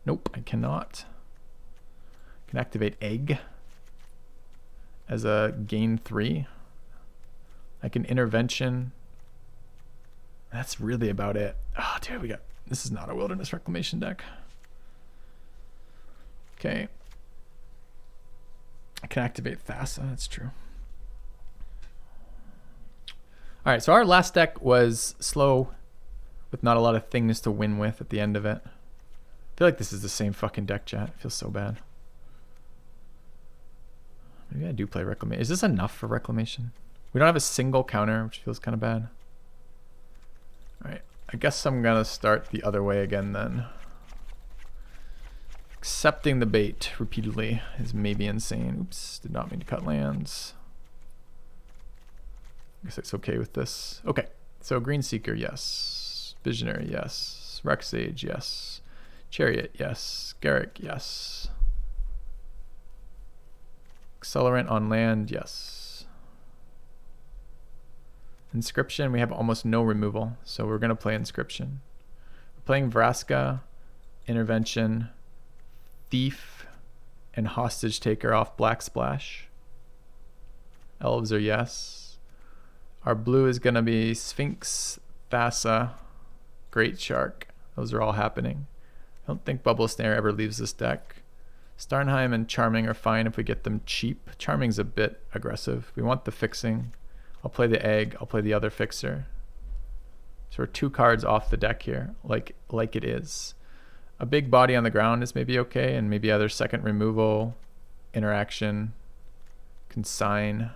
Nope, I cannot. I can activate Egg as a gain 3. I can Intervention. That's really about it. Oh, dude, this is not a Wilderness Reclamation deck. Okay. I can activate Thassa, that's true. All right, so our last deck was slow with not a lot of things to win with at the end of it. I feel like this is the same fucking deck, chat. It feels so bad. Maybe I do play Reclamation. Is this enough for Reclamation? We don't have a single counter, which feels kind of bad. All right, I guess I'm gonna start the other way again then. Accepting the bait repeatedly is maybe insane. Oops, did not mean to cut lands. I guess it's okay with this. Okay, so Green Seeker, yes. Visionary, yes. Rex Sage, yes. Chariot, yes. Garrick, yes. Accelerant on land, yes. Inscription, we have almost no removal, so we're gonna play Inscription. We're playing Vraska, Intervention, Thief, and Hostage Taker off Black Splash. Elves are yes. Our blue is gonna be Sphinx, Thassa, Great Shark. Those are all happening. I don't think Bubble Snare ever leaves this deck. Starnheim and Charming are fine if we get them cheap. Charming's a bit aggressive. We want the fixing. I'll play the Egg. I'll play the other fixer. So we're 2 cards off the deck here, like it is. A big body on the ground is maybe okay, and maybe other second removal, interaction, consign.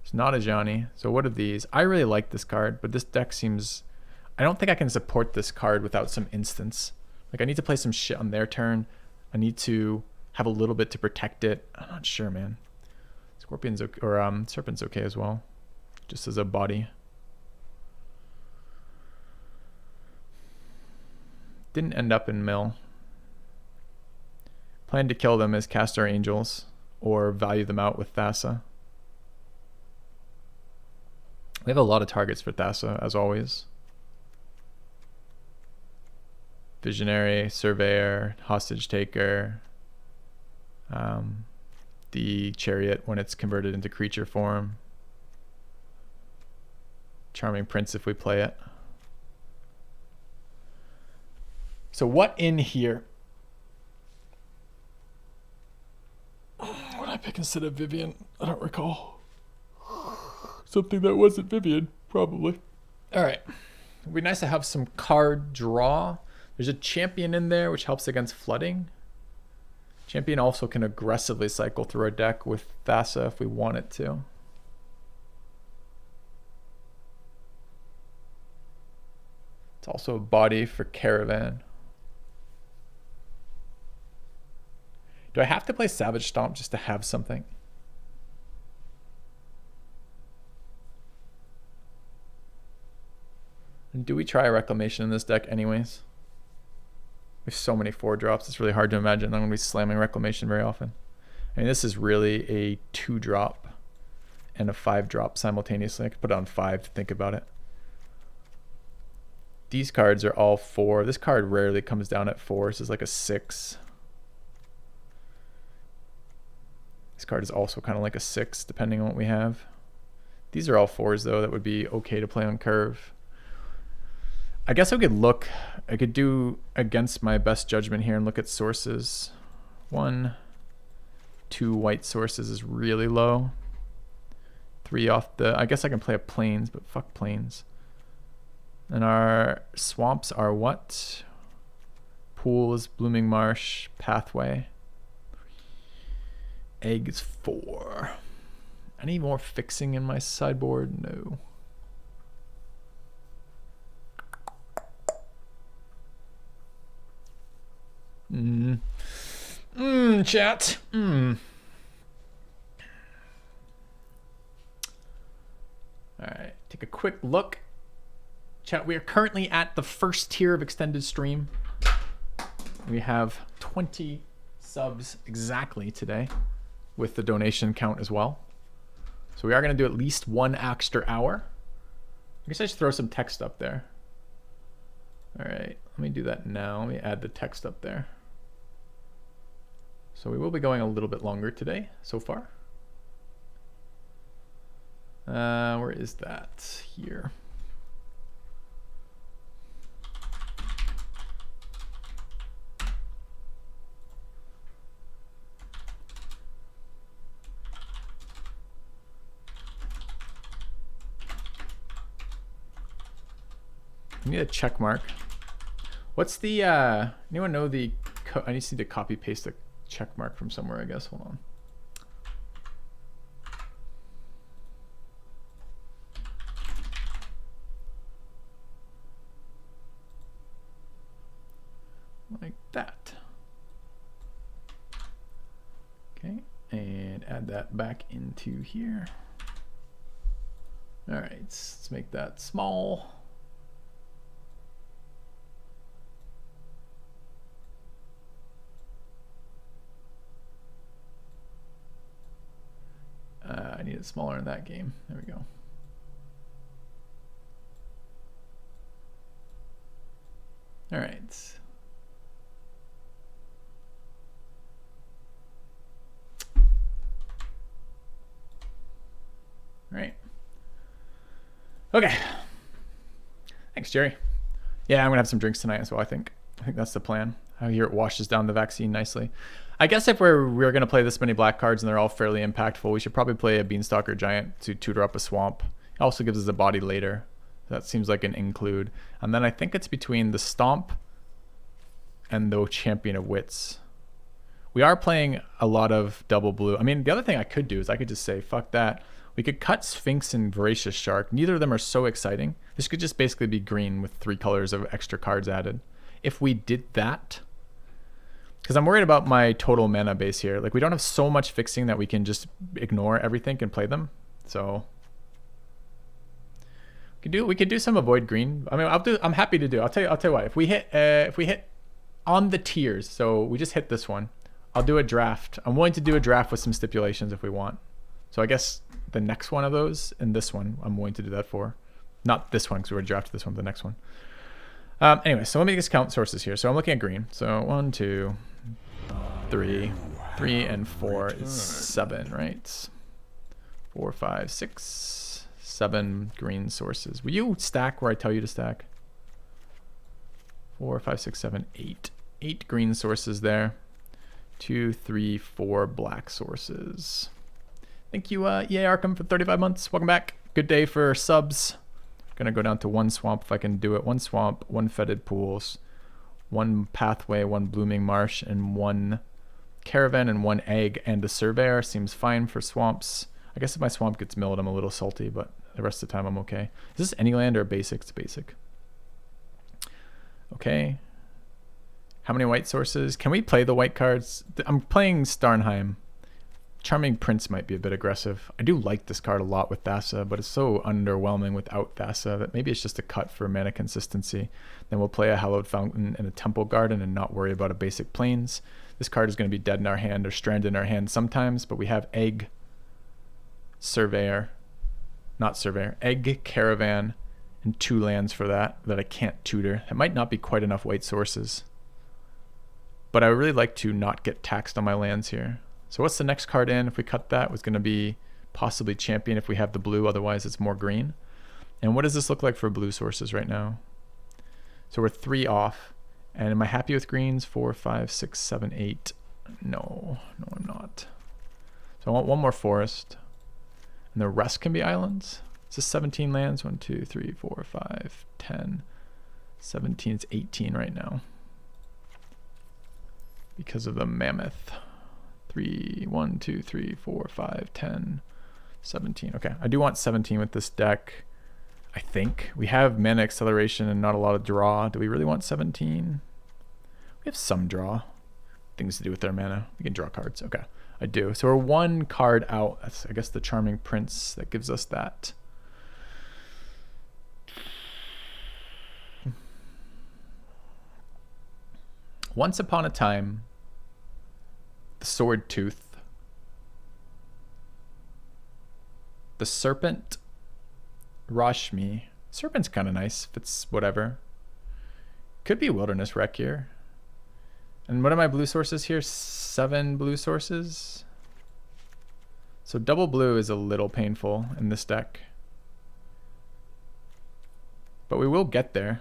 It's not a Johnny. So what are these? I really like this card, but this deck seems... I don't think I can support this card without some instance. Like I need to play some shit on their turn. I need to have a little bit to protect it. I'm not sure, man. Scorpion's okay, or Serpent's okay as well, just as a body. Didn't end up in mill. Plan to kill them as cast our angels or value them out with Thassa. We have a lot of targets for Thassa, as always. Visionary, Surveyor, Hostage Taker, the Chariot when it's converted into creature form. Charming Prince if we play it. So what in here? What did I pick instead of Vivian? I don't recall. Something that wasn't Vivian, probably. All right. It'd be nice to have some card draw. There's a Champion in there, which helps against flooding. Champion also can aggressively cycle through our deck with Thassa if we want it to. It's also a body for Caravan. Do I have to play Savage Stomp just to have something? And do we try Reclamation in this deck anyways? We have so many 4-drops, it's really hard to imagine I'm going to be slamming Reclamation very often. I mean, this is really a 2-drop and a 5-drop simultaneously. I could put it on 5 to think about it. These cards are all 4. This card rarely comes down at 4. This is like a 6. This card is also kind of like a 6, depending on what we have. These are all 4s, though. That would be okay to play on curve. I guess I could do against my best judgment here and look at sources. 1, 2 white sources is really low. 3 off the... I guess I can play a Plains, but fuck Plains. And our swamps are what? Pools, Blooming Marsh, Pathway. Egg is 4. Any more fixing in my sideboard? No. Chat. Alright, take a quick look. Chat, we are currently at the first tier of extended stream. We have 20 subs exactly today with the donation count as well. So we are going to do at least 1 extra hour. I guess I should throw some text up there. All right, Let me do that now. Let me add the text up there. So we will be going a little bit longer today so far. Where is that? Here. I need a check mark. What's the, anyone know the, I just need to copy paste the check mark from somewhere, I guess. Hold on. Like that. Okay, and add that back into here. All right, let's make that small. I need it smaller in that game. There we go. All right. All right. Okay. Thanks, Jerry. Yeah, I'm gonna have some drinks tonight as well. I think that's the plan. I hear it washes down the vaccine nicely. I guess if we're gonna play this many black cards and they're all fairly impactful, we should probably play a Beanstalker Giant to tutor up a swamp. It also gives us a body later. That seems like an include. And then I think it's between the Stomp and the Champion of Wits. We are playing a lot of double blue. I mean, the other thing I could do is I could just say, fuck that. We could cut Sphinx and Voracious Shark. Neither of them are so exciting. This could just basically be green with 3 colors of extra cards added. If we did that, because I'm worried about my total mana base here. Like, we don't have so much fixing that we can just ignore everything and play them. So we could do some avoid green. I mean, I'm happy to do. I'll tell you what. If we hit on the tiers, so we just hit this one, I'll do a draft. I'm willing to do a draft with some stipulations if we want. So I guess the next one of those and this one I'm willing to do that for. Not this one because we already drafted this one, the next one. Anyway, so let me just count sources here. So I'm looking at green. So 1, 2, 3, 3 and 4 is 7, right? 4, 5, 6, 7 green sources. Will you stack where I tell you to stack? 4, 5, 6, 7, 8. 8 green sources there. 2, 3, 4 black sources. Thank you, EA Arkham, for 35 months. Welcome back. Good day for subs. Gonna go down to 1 swamp if I can do it. 1 swamp, 1 fetid pools, 1 pathway, 1 blooming marsh, and 1 caravan and 1 egg. And the surveyor seems fine for swamps. I guess if my swamp gets milled, I'm a little salty, but the rest of the time I'm okay. Is this any land or basic? It's basic. Okay. How many white sources? Can we play the white cards? I'm playing Starnheim. Charming Prince might be a bit aggressive. I do like this card a lot with Thassa, but it's so underwhelming without Thassa that maybe it's just a cut for mana consistency. Then we'll play a Hallowed Fountain and a Temple Garden and not worry about a basic Plains. This card is going to be dead in our hand or stranded in our hand sometimes, but we have Egg, Surveyor, not Surveyor, Egg, Caravan, and 2 lands for that I can't tutor. It might not be quite enough white sources, but I would really like to not get taxed on my lands here. So what's the next card in? If we cut that, it was going to be possibly Champion if we have the blue, otherwise it's more green. And what does this look like for blue sources right now? So we're 3 off. And am I happy with greens? 4, 5, 6, 7, 8. No, I'm not. So I want 1 more forest. And the rest can be islands. Is this 17 lands? 1, 2, 3, 4, 5, 10, 17. It's 18 right now because of the mammoth. 1, 2, 3, 4, 5, 10, 17. Okay, I do want 17 with this deck. I think we have mana acceleration and not a lot of draw. Do we really want 17? We have some draw. Things to do with their mana. We can draw cards. Okay, I do. So we're 1 card out. That's, I guess, the Charming Prince that gives us that. Once upon a time, the Sword Tooth, the Serpent, Rashmi. Serpent's kind of nice if it's whatever. Could be Wilderness Wreck here. And what are my blue sources here? 7 blue sources. So double blue is a little painful in this deck. But we will get there.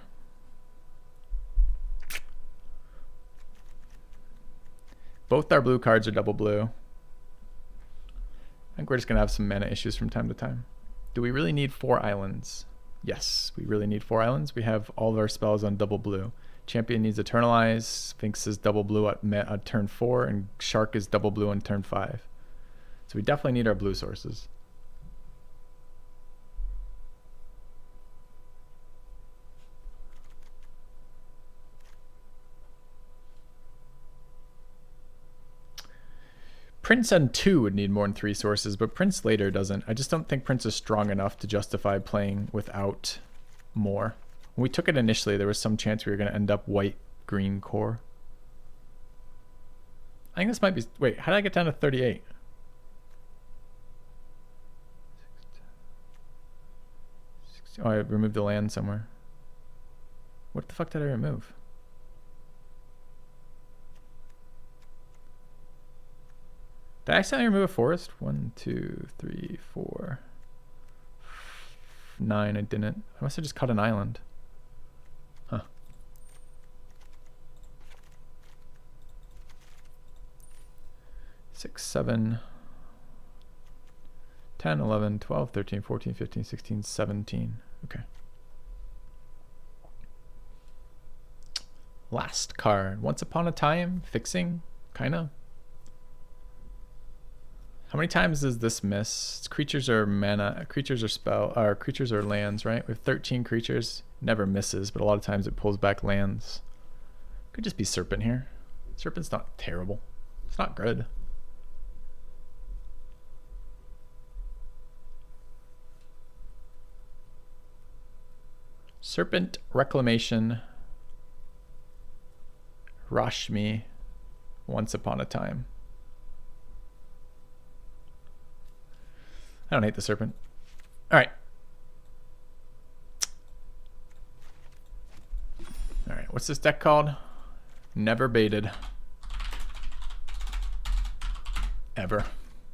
Both our blue cards are double blue. I think we're just going to have some mana issues from time to time. Do we really need 4 islands? Yes, we really need 4 islands. We have all of our spells on double blue. Champion needs Eternalize. Sphinx is double blue at turn 4, and Shark is double blue on turn 5. So we definitely need our blue sources. Prince on 2 would need more than 3 sources, but Prince later doesn't. I just don't think Prince is strong enough to justify playing without more. When we took it initially, there was some chance we were going to end up white-green core. I think this might be... Wait, how did I get down to 38? Oh, I removed the land somewhere. What the fuck did I remove? Did I accidentally remove a forest? 1, 2, 3, 4, 9. I didn't. I must have just cut an island. Huh. Six, 7, 10, 11, 12, 13, 14, 15, 16, 17. Okay. Last card. Once Upon a Time. Fixing. Kinda. How many times does this miss? It's creatures or mana. Creatures or creatures or lands, right? We have 13 creatures. Never misses, but a lot of times it pulls back lands. Could just be Serpent here. Serpent's not terrible. It's not good. Serpent, Reclamation, Rashmi, Once Upon a Time. I don't hate the Serpent. All right. All right, what's this deck called? Never Baited. Ever.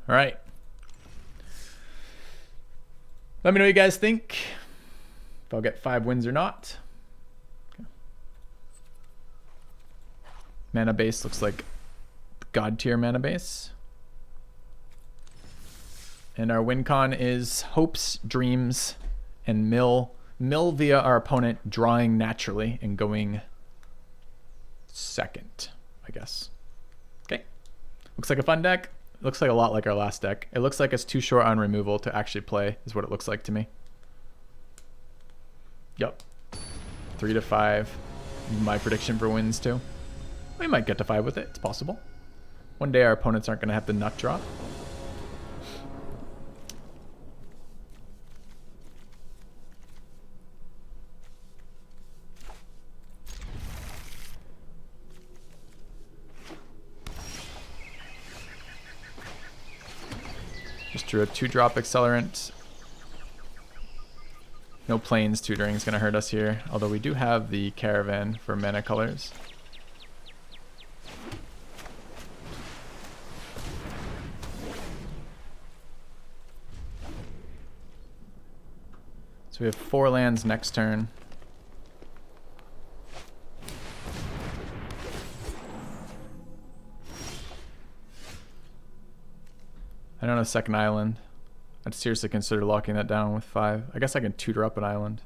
All right. Let me know what you guys think. If I'll get 5 wins or not. Okay. Mana base looks like God tier mana base. And our win con is hopes, dreams, and mill. Mill via our opponent drawing naturally and going second, I guess. Okay. Looks like a fun deck. Looks like a lot like our last deck. It looks like it's too short on removal to actually play, is what it looks like to me. Yep. 3 to 5. My prediction for wins too. We might get to 5 with it. It's possible. One day our opponents aren't going to have the nut drop. Just drew a 2-drop accelerant. No planes tutoring is going to hurt us here, although we do have the caravan for mana colors. So we have 4 lands next turn. I don't know, second island. I'd seriously consider locking that down with 5. I guess I can tutor up an island.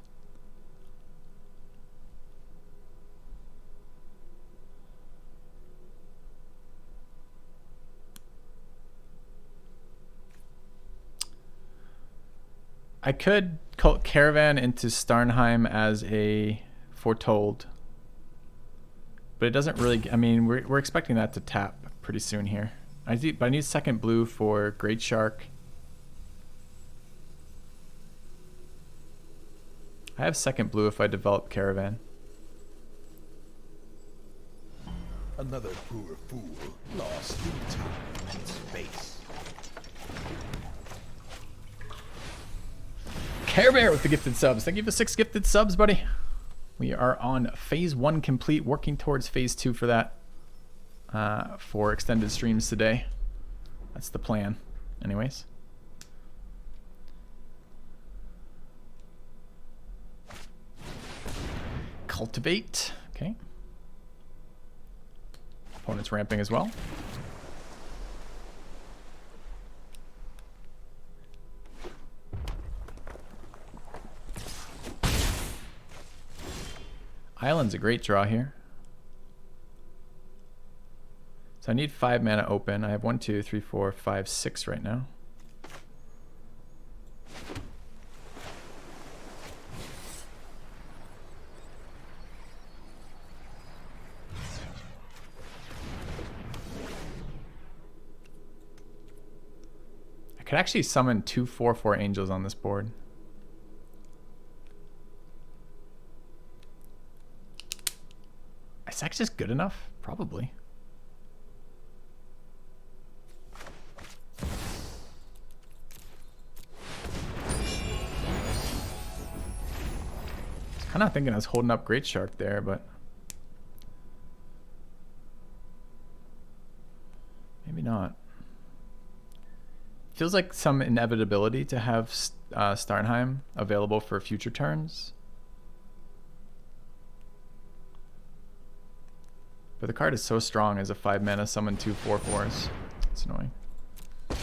I could caravan into Starnheim as a foretold. But it doesn't really, I mean, we're expecting that to tap pretty soon here. But I need second blue for Great Shark. I have second blue if I develop Caravan. Another poor fool lost in time and space. Care Bear with the gifted subs. Thank you for 6 gifted subs, buddy. We are on phase 1 complete, working towards phase 2 for that, for extended streams today. That's the plan, anyways. Cultivate, okay. Opponent's ramping as well. Island's a great draw here. So I need 5 mana open. I have 1, 2, 3, 4, 5, 6 right now. I could actually summon 2 4/4 angels on this board. Is that just good enough? Probably. Kind of thinking I was holding up Great Shark there, but maybe not. Feels like some inevitability to have Starnheim available for future turns. But the card is so strong as a 5 mana summon 2 4/4s. It's annoying. I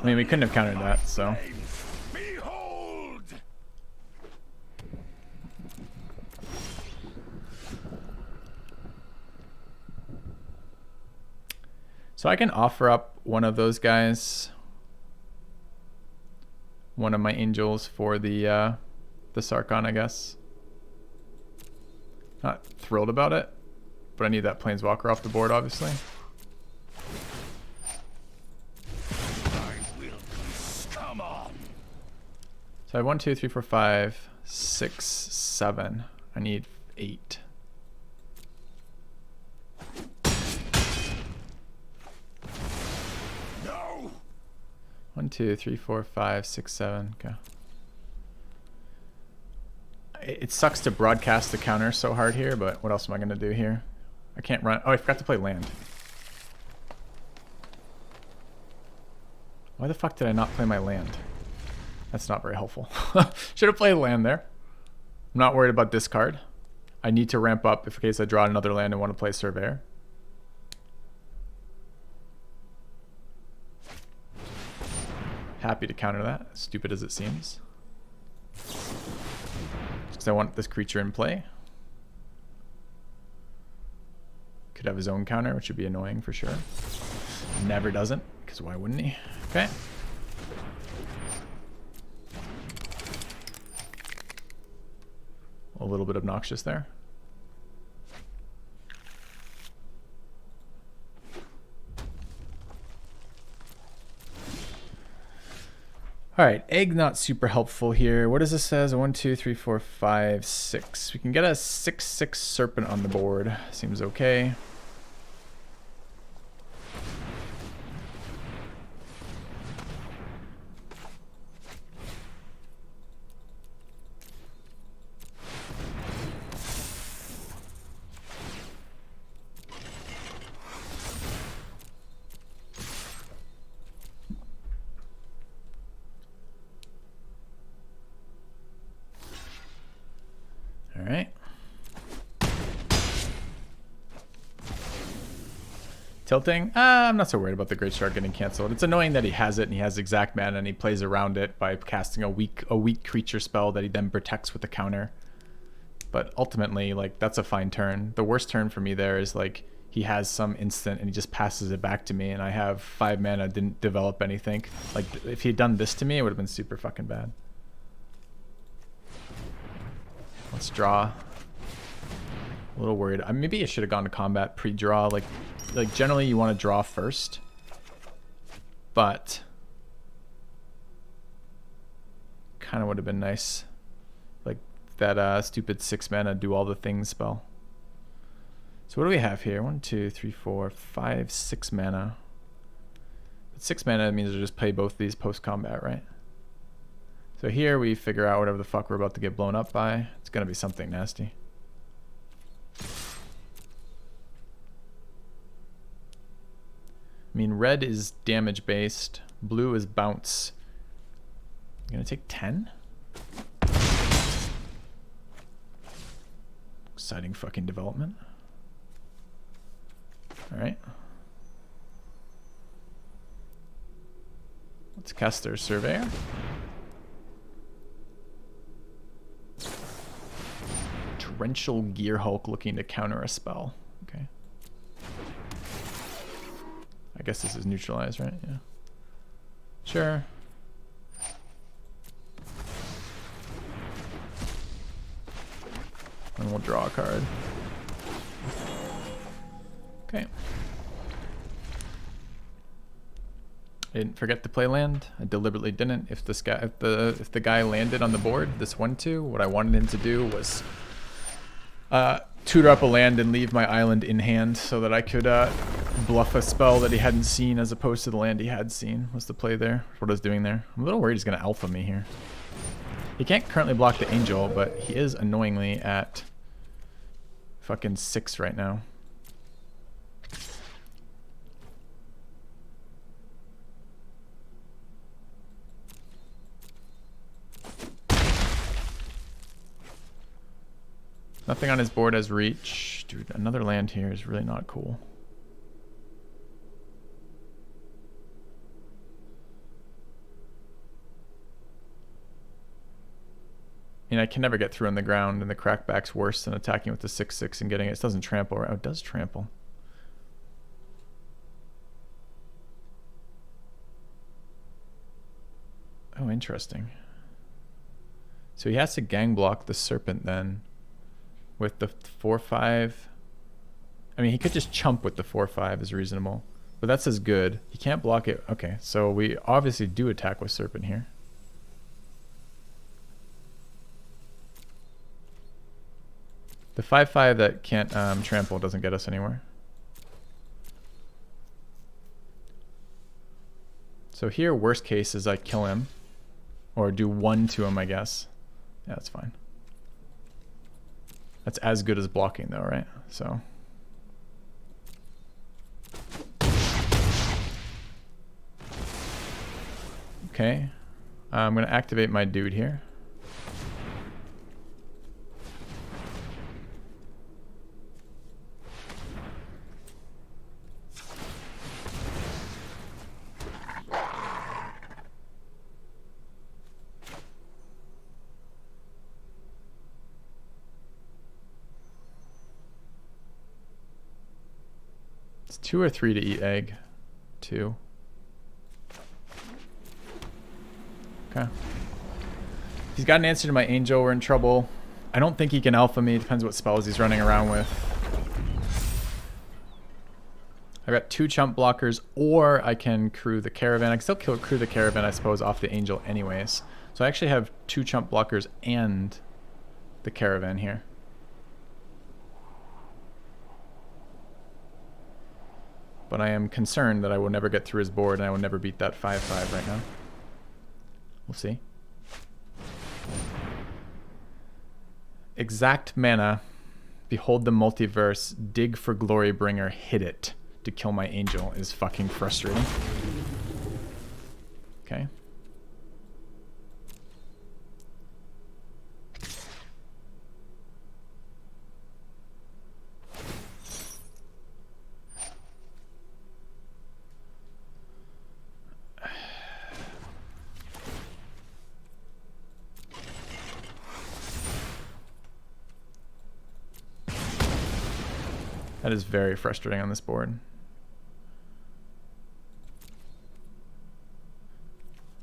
mean, we couldn't have countered that, so. So I can offer up one of those guys, one of my angels for the Sarkhan, I guess. Not thrilled about it, but I need that Planeswalker off the board, obviously. So I have 1, 2, 3, 4, 5, 6, 7. I need 8. No. 1, 2, 3, 4, 5, 6, 7. Okay. It sucks to broadcast the counter so hard here, but what else am I going to do here? I can't run. Oh, I forgot to play land. Why the fuck did I not play my land? That's not very helpful. Should have played land there. I'm not worried about discard. I need to ramp up if in case I draw another land and want to play Surveyor. Happy to counter that, as stupid as it seems. Because I want this creature in play. Could have his own counter, which would be annoying for sure. Never doesn't, because why wouldn't he? Okay. A little bit obnoxious there. All right, egg not super helpful here. What does this says? 1, 2, 3, 4, 5, 6. We can get a 6/6 serpent on the board. Seems okay. All right. Tilting? I'm not so worried about the Great Shark getting canceled. It's annoying that he has it and he has exact mana and he plays around it by casting a weak creature spell that he then protects with a counter. But ultimately, like, that's a fine turn. The worst turn for me there is like he has some instant and he just passes it back to me and I have 5 mana, didn't develop anything. Like, if he had done this to me, it would have been super fucking bad. Let's draw. A little worried. Maybe I should have gone to combat pre-draw. Like generally you want to draw first, but kind of would have been nice. Like that stupid 6 mana do all the things spell. So what do we have here? 1, 2, 3, 4, 5, 6 mana. But 6 mana means I just play both these post combat, right? So here we figure out whatever the fuck we're about to get blown up by. It's gonna be something nasty. I mean, red is damage based. Blue is bounce. I'm gonna take 10? Exciting fucking development. Alright. Let's cast their Surveyor. Torrential Gear Hulk looking to counter a spell. Okay. I guess this is neutralized, right? Yeah. Sure. And we'll draw a card. Okay. I didn't forget to play land. I deliberately didn't. If this guy, if the guy landed on the board, this 1/2, what I wanted him to do was tutor up a land and leave my island in hand so that I could bluff a spell that he hadn't seen as opposed to the land he had seen. Was the play there? What I was doing there. I'm a little worried he's gonna alpha me here. He can't currently block the angel, but he is annoyingly at fucking 6 right now. Nothing on his board has reach. Dude, another land here is really not cool. I mean, I can never get through on the ground, and the crackback's worse than attacking with the 6/6 and getting it. It doesn't trample. Oh, it does trample. Oh, interesting. So he has to gang block the serpent then with the 4/5. I mean, he could just chump with the 4/5 is reasonable, but that's as good. He can't block it. Okay, so we obviously do attack with serpent here. The 5/5 that can't trample doesn't get us anywhere. So here, worst case is I kill him or do 1 to him, I guess. Yeah, that's fine. That's as good as blocking though, right? So. Okay. I'm going to activate my dude here. It's 2 or 3 to eat egg. 2. Okay. If he's got an answer to my angel, we're in trouble. I don't think he can alpha me. Depends what spells he's running around with. I've got 2 chump blockers, or I can crew the caravan. I can still crew the caravan, I suppose, off the angel anyways. So I actually have 2 chump blockers and the caravan here. But I am concerned that I will never get through his board and I will never beat that 5/5 right now. We'll see. Exact mana. Behold the multiverse. Dig for Glorybringer. Hit it to kill my angel is fucking frustrating. Okay. That is very frustrating on this board.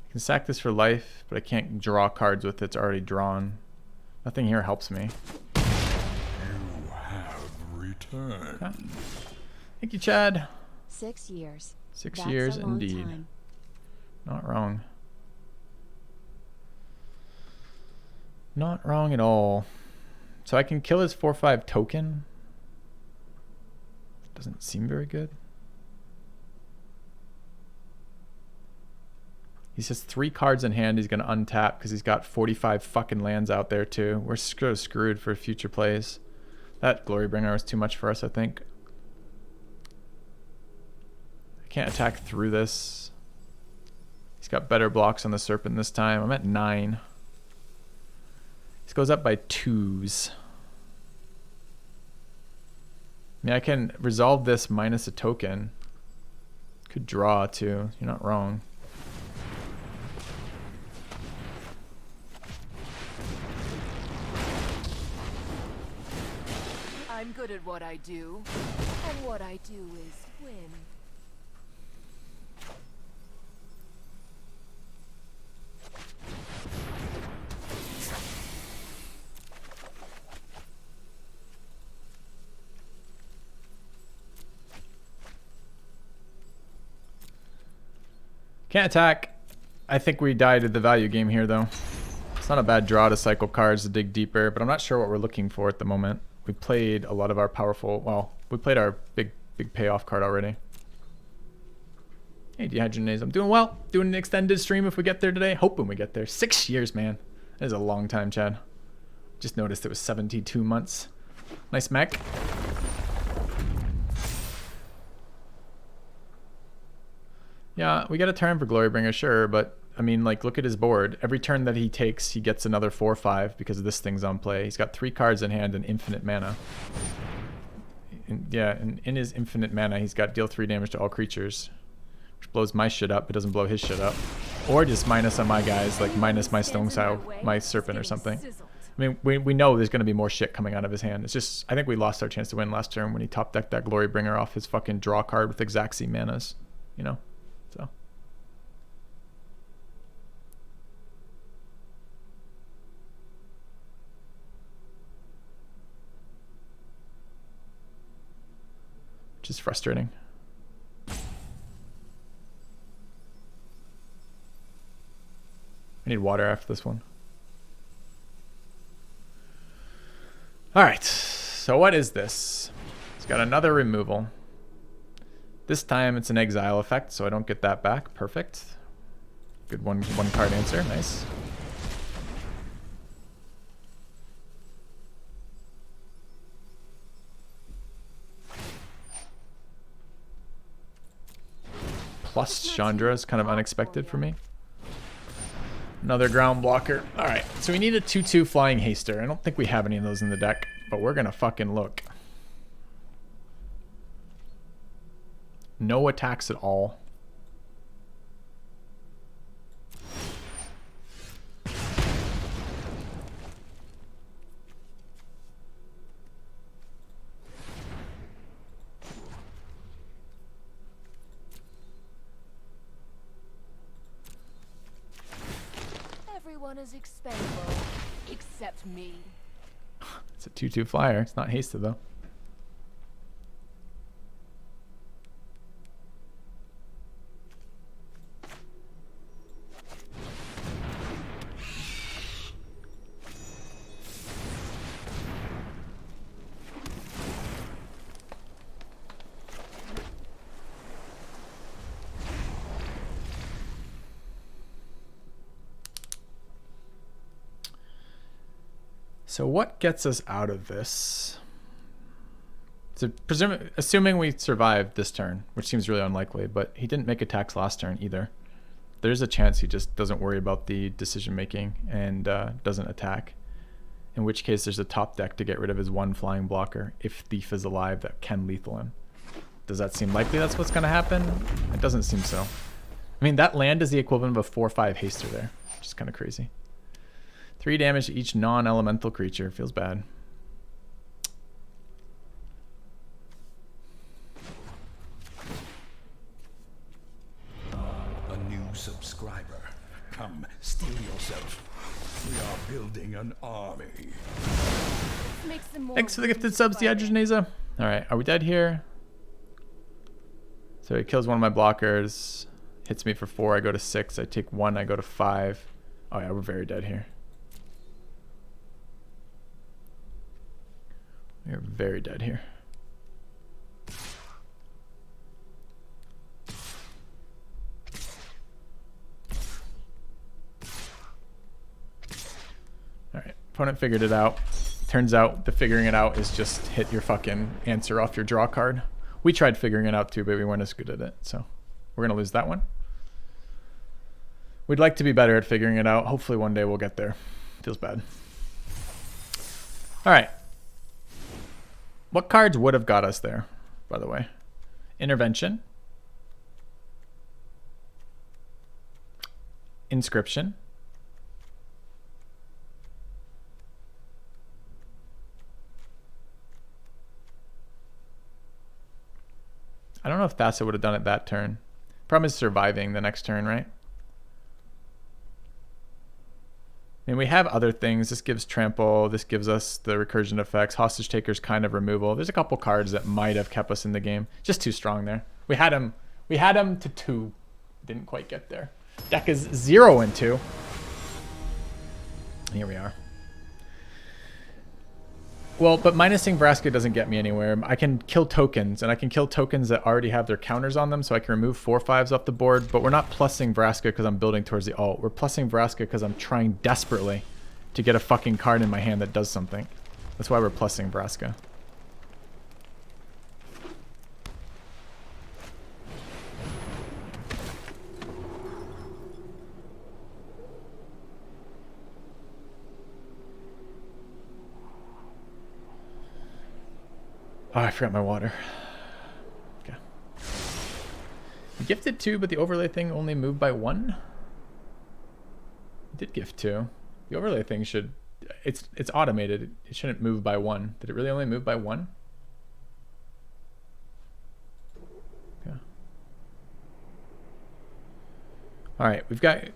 I can sack this for life, but I can't draw cards with it. It's already drawn. Nothing here helps me. You have returned. Okay. Thank you, Chad. 6 years. 6 That's years a long indeed. time. Not wrong. Not wrong at all. So I can kill his 4/5 token. Doesn't seem very good. He says 3 cards in hand he's going to untap because he's got 45 fucking lands out there too. We're screwed for future plays. That Glorybringer was too much for us, I think. I can't attack through this. He's got better blocks on the Serpent this time. I'm at 9. This goes up by 2s. I mean, I can resolve this minus a token. Could draw too. You're not wrong. I'm good at what I do, and what I do is win. Can't attack. I think we died at the value game here, though. It's not a bad draw to cycle cards to dig deeper, but I'm not sure what we're looking for at the moment. We played a lot of our powerful... Well, we played our big payoff card already. Hey, Dehydrogenase. I'm doing well. Doing an extended stream if we get there today. Hoping we get there. 6 years, man. That is a long time, Chad. Just noticed it was 72 months. Nice mech. Yeah, we got a turn for Glorybringer, sure, but I mean, like, look at his board. Every turn that he takes, he gets another 4 or 5 because this thing's on play. He's got 3 cards in hand and infinite mana. And in his infinite mana, he's got deal 3 damage to all creatures, which blows my shit up, but doesn't blow his shit up. Or just minus on my guys, like minus my Stone Sow, my Serpent or something. I mean, we know there's going to be more shit coming out of his hand. It's just, I think we lost our chance to win last turn when he top decked that Glorybringer off his fucking draw card with Exacxi manas, you know? So. Which is frustrating. I need water after this one. Alright, so what is this? It's got another removal. This time it's an exile effect, so I don't get that back. Perfect. Good one card answer. Nice. Plus Chandra is kind of unexpected for me. Another ground blocker. Alright, so we need a 2/2 Flying Haster. I don't think we have any of those in the deck, but we're gonna fucking look. No attacks at all. Everyone is expendable, except me. It's a 2/2 flyer. It's not hasted though. So what gets us out of this? So assuming we survive this turn, which seems really unlikely, but he didn't make attacks last turn either. There's a chance he just doesn't worry about the decision making and doesn't attack. In which case there's a top deck to get rid of his 1 flying blocker if Thief is alive that can lethal him. Does that seem likely that's what's going to happen? It doesn't seem so. I mean, that land is the equivalent of a 4/5 haster there, which is kind of crazy. 3 damage to each non-elemental creature. Feels bad. A new subscriber. Come, steel yourself. We are building an army. Thanks for the gifted subs, Dehydrogenase. Alright, are we dead here? So he kills one of my blockers. Hits me for 4, I go to 6. I take 1, I go to 5. Oh yeah, we're very dead here. We're very dead here. Opponent figured it out. Turns out the figuring it out is just hit your fucking answer off your draw card. We tried figuring it out too, but we weren't as good at it. So we're going to lose that one. We'd like to be better at figuring it out. Hopefully one day we'll get there. Feels bad. All right. What cards would have got us there, by the way? Intervention. Inscription. I don't know if Thassa would have done it that turn. Problem is surviving the next turn, right? I mean, we have other things. This gives trample. This gives us the recursion effects. Hostage taker's kind of removal. There's a couple cards that might have kept us in the game. Just too strong there. We had him to 2. Didn't quite get there. Deck is 0 and 2. Here we are. Well, but minusing Vraska doesn't get me anywhere. I can kill tokens, and I can kill tokens that already have their counters on them, so I can remove 4/5s off the board, but we're not plussing Vraska because I'm building towards the alt. We're plussing Vraska because I'm trying desperately to get a fucking card in my hand that does something. That's why we're plussing Vraska. Oh, I forgot my water. Okay. Gifted 2, but the overlay thing only moved by 1? It did gift 2. The overlay thing should... It's automated. It shouldn't move by 1. Did it really only move by 1? Okay. Alright, we've got...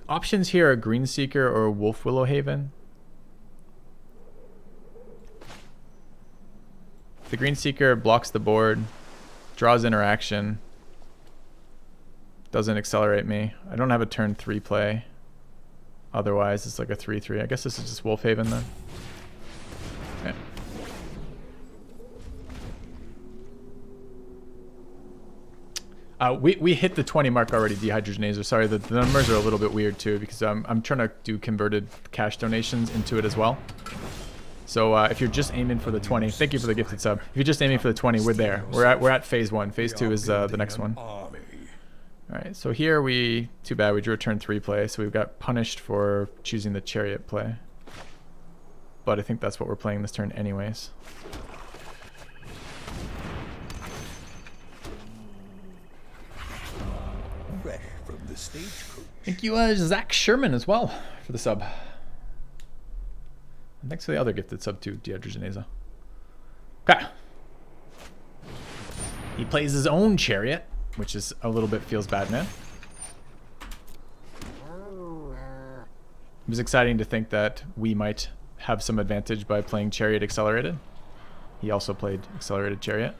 Options here are Greenseeker or Wolf Willowhaven. The Greenseeker blocks the board, draws interaction, doesn't accelerate me. I don't have a turn 3 play. Otherwise, it's like a 3/3. I guess this is just Wolfhaven then. Okay. We hit the 20 mark already, Dehydrogenazer. Sorry, the numbers are a little bit weird too because I'm trying to do converted cash donations into it as well. So if you're just aiming for the 20, thank you for the gifted sub. If you're just aiming for the 20, we're there. We're at phase 1. Phase 2 is the next one. All right, so here too bad, we drew a turn 3 play, so we've got punished for choosing the chariot play. But I think that's what we're playing this turn anyways. Fresh from the stagecoach. Thank you, Zach Sherman, as well, for the sub. And thanks for the other gifted sub too, Dehydrogenaza. Okay. He plays his own chariot, which is a little bit feels bad, man. It was exciting to think that we might have some advantage by playing chariot accelerated. He also played accelerated chariot,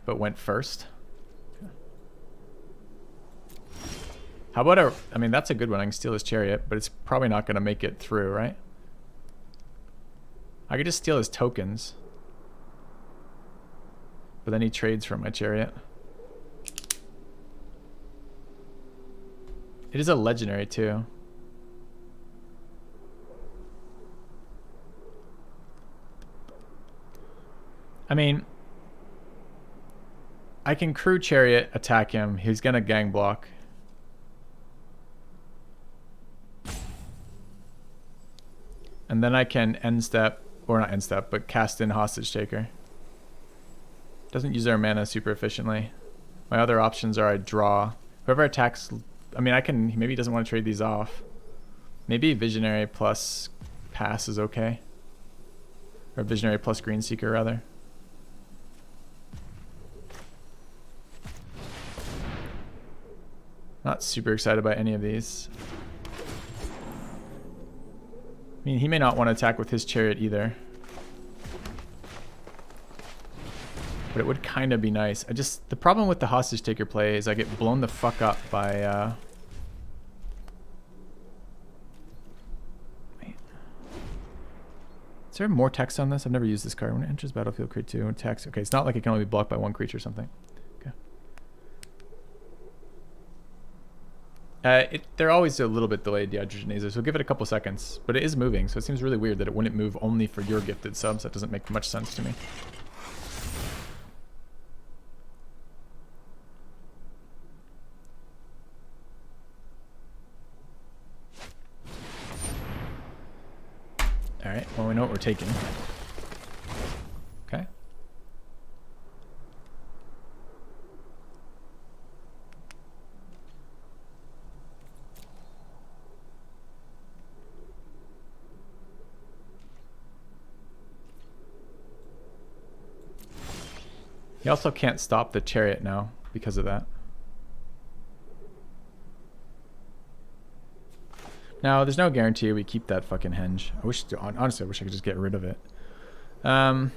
but went first. Okay. How about I mean, that's a good one. I can steal his chariot, but it's probably not going to make it through, right? I could just steal his tokens. But then he trades for my chariot. It is a legendary too. I mean, I can crew chariot, attack him. He's gonna gang block. And then I can end step, or not end step, but cast in hostage taker. Doesn't use our mana super efficiently. My other options are I draw. Whoever attacks, I mean, I can, maybe he doesn't want to trade these off. Maybe Visionary plus pass is okay. Or Visionary plus Greenseeker, rather. Not super excited by any of these. I mean, he may not want to attack with his chariot either. But it would kind of be nice. The problem with the hostage taker play is I get blown the fuck up by, wait. Is there more text on this? I've never used this card. When it enters battlefield, create 2 text. Okay, it's not like it can only be blocked by 1 creature or something. Okay. They're always a little bit delayed, the hydrogenasers, so give it a couple seconds. But it is moving, so it seems really weird that it wouldn't move only for your gifted subs. That doesn't make much sense to me. Alright, well, we know what we're taking. Okay. He also can't stop the chariot now because of that. Now, there's no guarantee we keep that fucking henge. Honestly, I wish I could just get rid of it. Alright,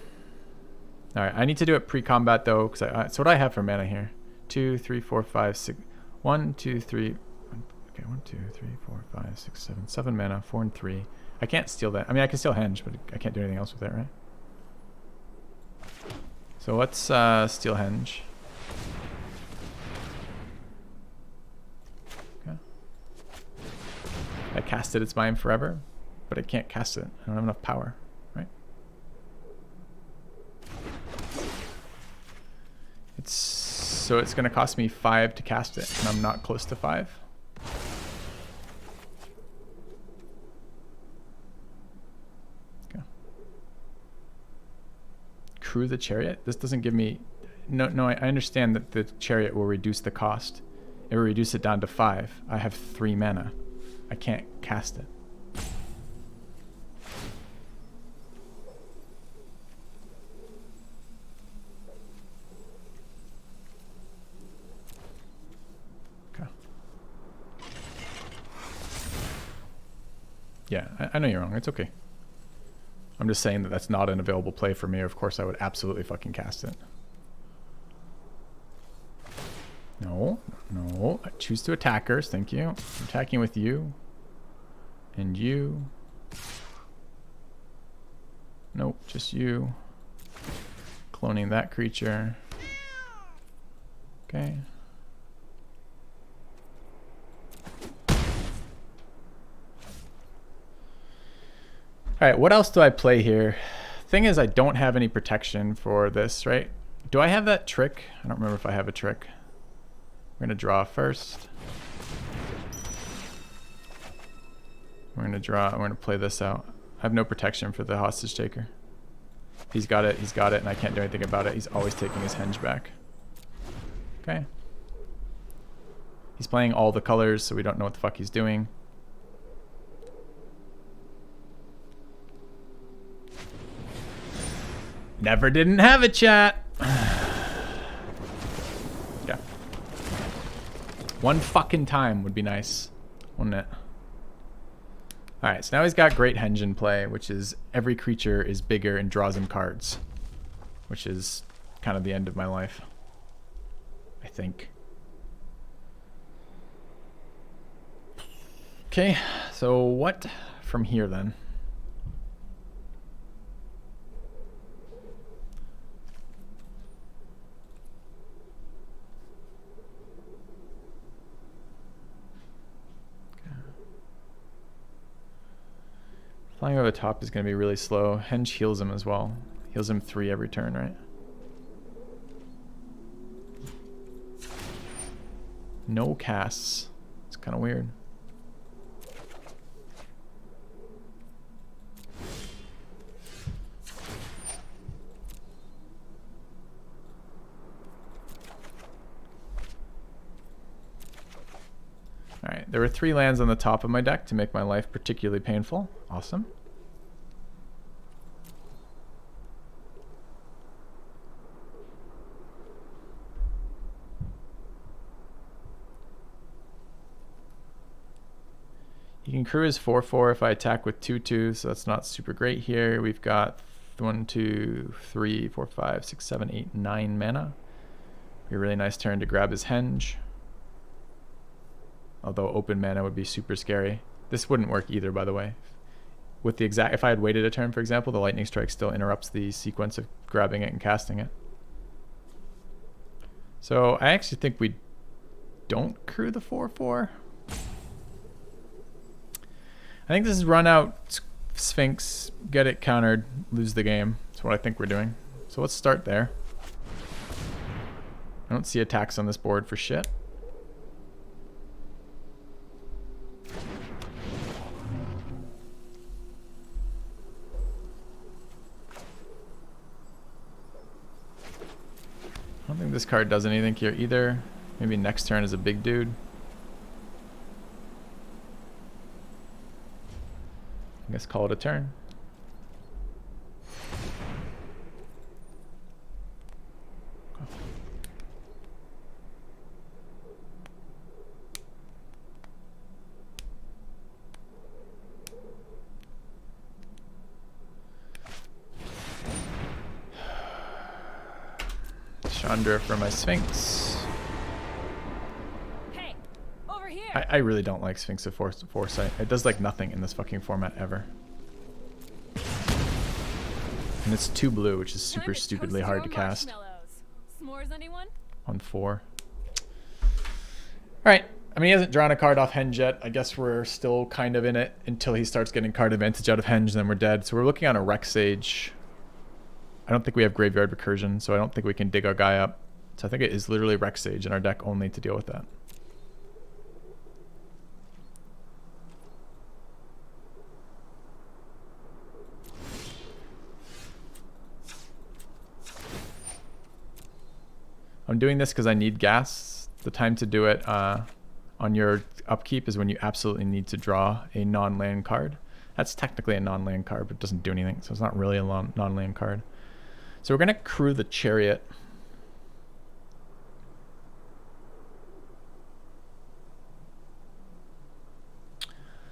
I need to do it pre-combat though, because so what do I have for mana here? 2, 3, 4, 5, 6. 1, 2, 3. Okay, 1, 2, 3, 4, 5, 6, 7. 7 mana, 4 and 3. I can't steal that. I mean, I can steal henge, but I can't do anything else with it, right? So let's steal henge. Okay. I cast it, it's mine forever, but I can't cast it. I don't have enough power, right? So it's going to cost me 5 to cast it, and I'm not close to 5. Okay. Crew the chariot? This doesn't give me... No, I understand that the chariot will reduce the cost. It will reduce it down to 5. I have 3 mana. I can't cast it. Okay. Yeah, I know you're wrong. It's okay. I'm just saying that that's not an available play for me. Of course, I would absolutely fucking cast it. No. I choose to attack her. Thank you. I'm attacking with you. And you. Nope, just you. Cloning that creature. Okay. Alright, what else do I play here? Thing is, I don't have any protection for this, right? Do I have that trick? I don't remember if I have a trick. We're going to draw first. We're going to draw. We're going to play this out. I have no protection for the hostage taker. He's got it, and I can't do anything about it. He's always taking his henge back. Okay. He's playing all the colors, so we don't know what the fuck he's doing. Never didn't have a chat. Yeah. One fucking time would be nice, wouldn't it? Alright, so now he's got Great Henge in play, which is every creature is bigger and draws him cards. Which is kind of the end of my life, I think. Okay, so what from here then? Flying over the top is going to be really slow. Henge heals him as well. Heals him 3 every turn, right? No casts. It's kind of weird. Alright, there were 3 lands on the top of my deck to make my life particularly painful. Awesome. He can crew his 4/4 if I attack with 2/2, so that's not super great here. We've got 1, 2, 3, 4, 5, 6, 7, 8, 9 mana. Be a really nice turn to grab his henge. Although open mana would be super scary. This wouldn't work either, by the way. With the exact, if I had waited a turn, for example, the lightning strike still interrupts the sequence of grabbing it and casting it. So I actually think we don't crew the 4/4. I think this is run out Sphinx, get it countered, lose the game. That's what I think we're doing. So let's start there. I don't see attacks on this board for shit. I don't think this card does anything here either. Maybe next turn is a big dude. I guess call it a turn. Chandra for my Sphinx. Hey, over here. I really don't like Sphinx of Foresight. It does like nothing in this fucking format ever. And it's 2 blue, which is super stupidly hard to cast. S'mores, anyone? On 4. Alright. I mean, he hasn't drawn a card off Henge yet. I guess we're still kind of in it until he starts getting card advantage out of Henge, then we're dead. So we're looking on a Rex Sage. I don't think we have Graveyard Recursion, so I don't think we can dig our guy up. So I think it is literally Rex Sage in our deck only to deal with that. I'm doing this because I need gas. The time to do it on your upkeep is when you absolutely need to draw a non-land card. That's technically a non-land card, but it doesn't do anything, so it's not really a non-land card. So we're going to crew the Chariot.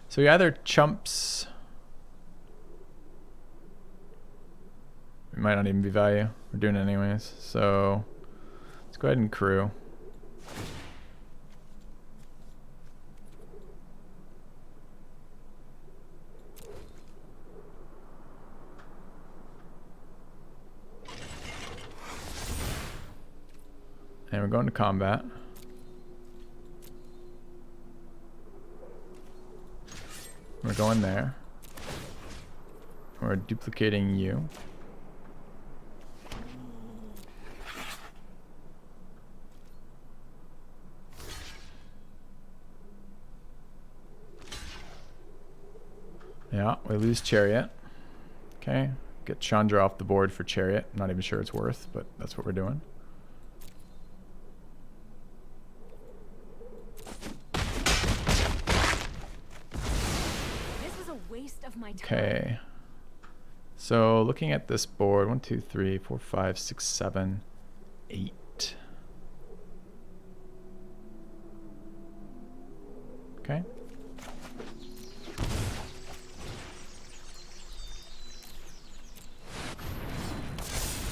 So he either chumps... It might not even be value. We're doing it anyways. So let's go ahead and crew. And we're going to combat. We're going there. We're duplicating you. Yeah, we lose Chariot. Okay, get Chandra off the board for Chariot. Not even sure it's worth, but that's what we're doing. Okay, so looking at this board, 1, 2, 3, 4, 5, 6, 7, 8. Okay.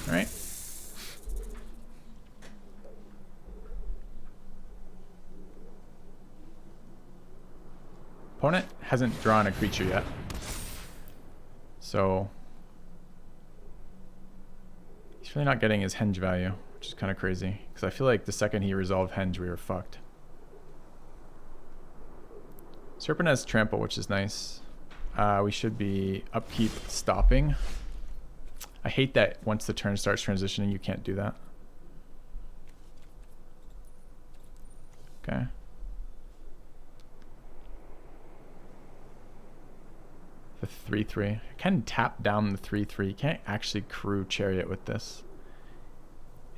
All right. Opponent hasn't drawn a creature yet. So he's really not getting his Henge value, which is kind of crazy. Because I feel like the second he resolved Henge, we were fucked. Serpent has Trample, which is nice. We should be upkeep stopping. I hate that once the turn starts transitioning, you can't do that. Okay. The 3/3. I can tap down the 3/3. You can't actually crew Chariot with this.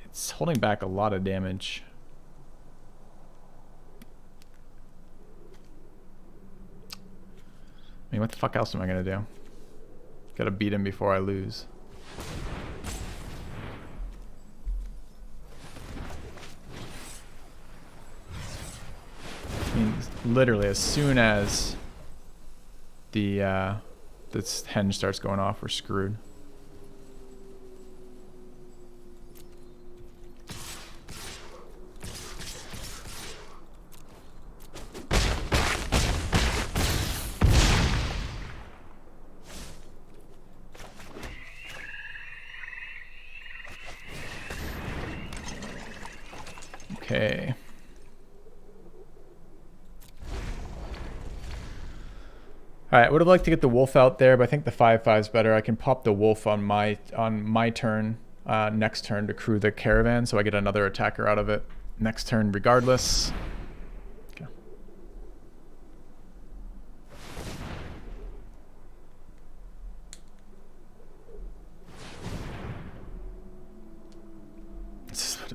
It's holding back a lot of damage. I mean, what the fuck else am I gonna do? Gotta beat him before I lose. I mean, literally, as soon as the this Henge starts going off, we're screwed. Okay. All right, I would have liked to get the wolf out there, but I think the 5/5 is better. I can pop the wolf on my turn, next turn to crew the caravan, so I get another attacker out of it next turn regardless. Okay.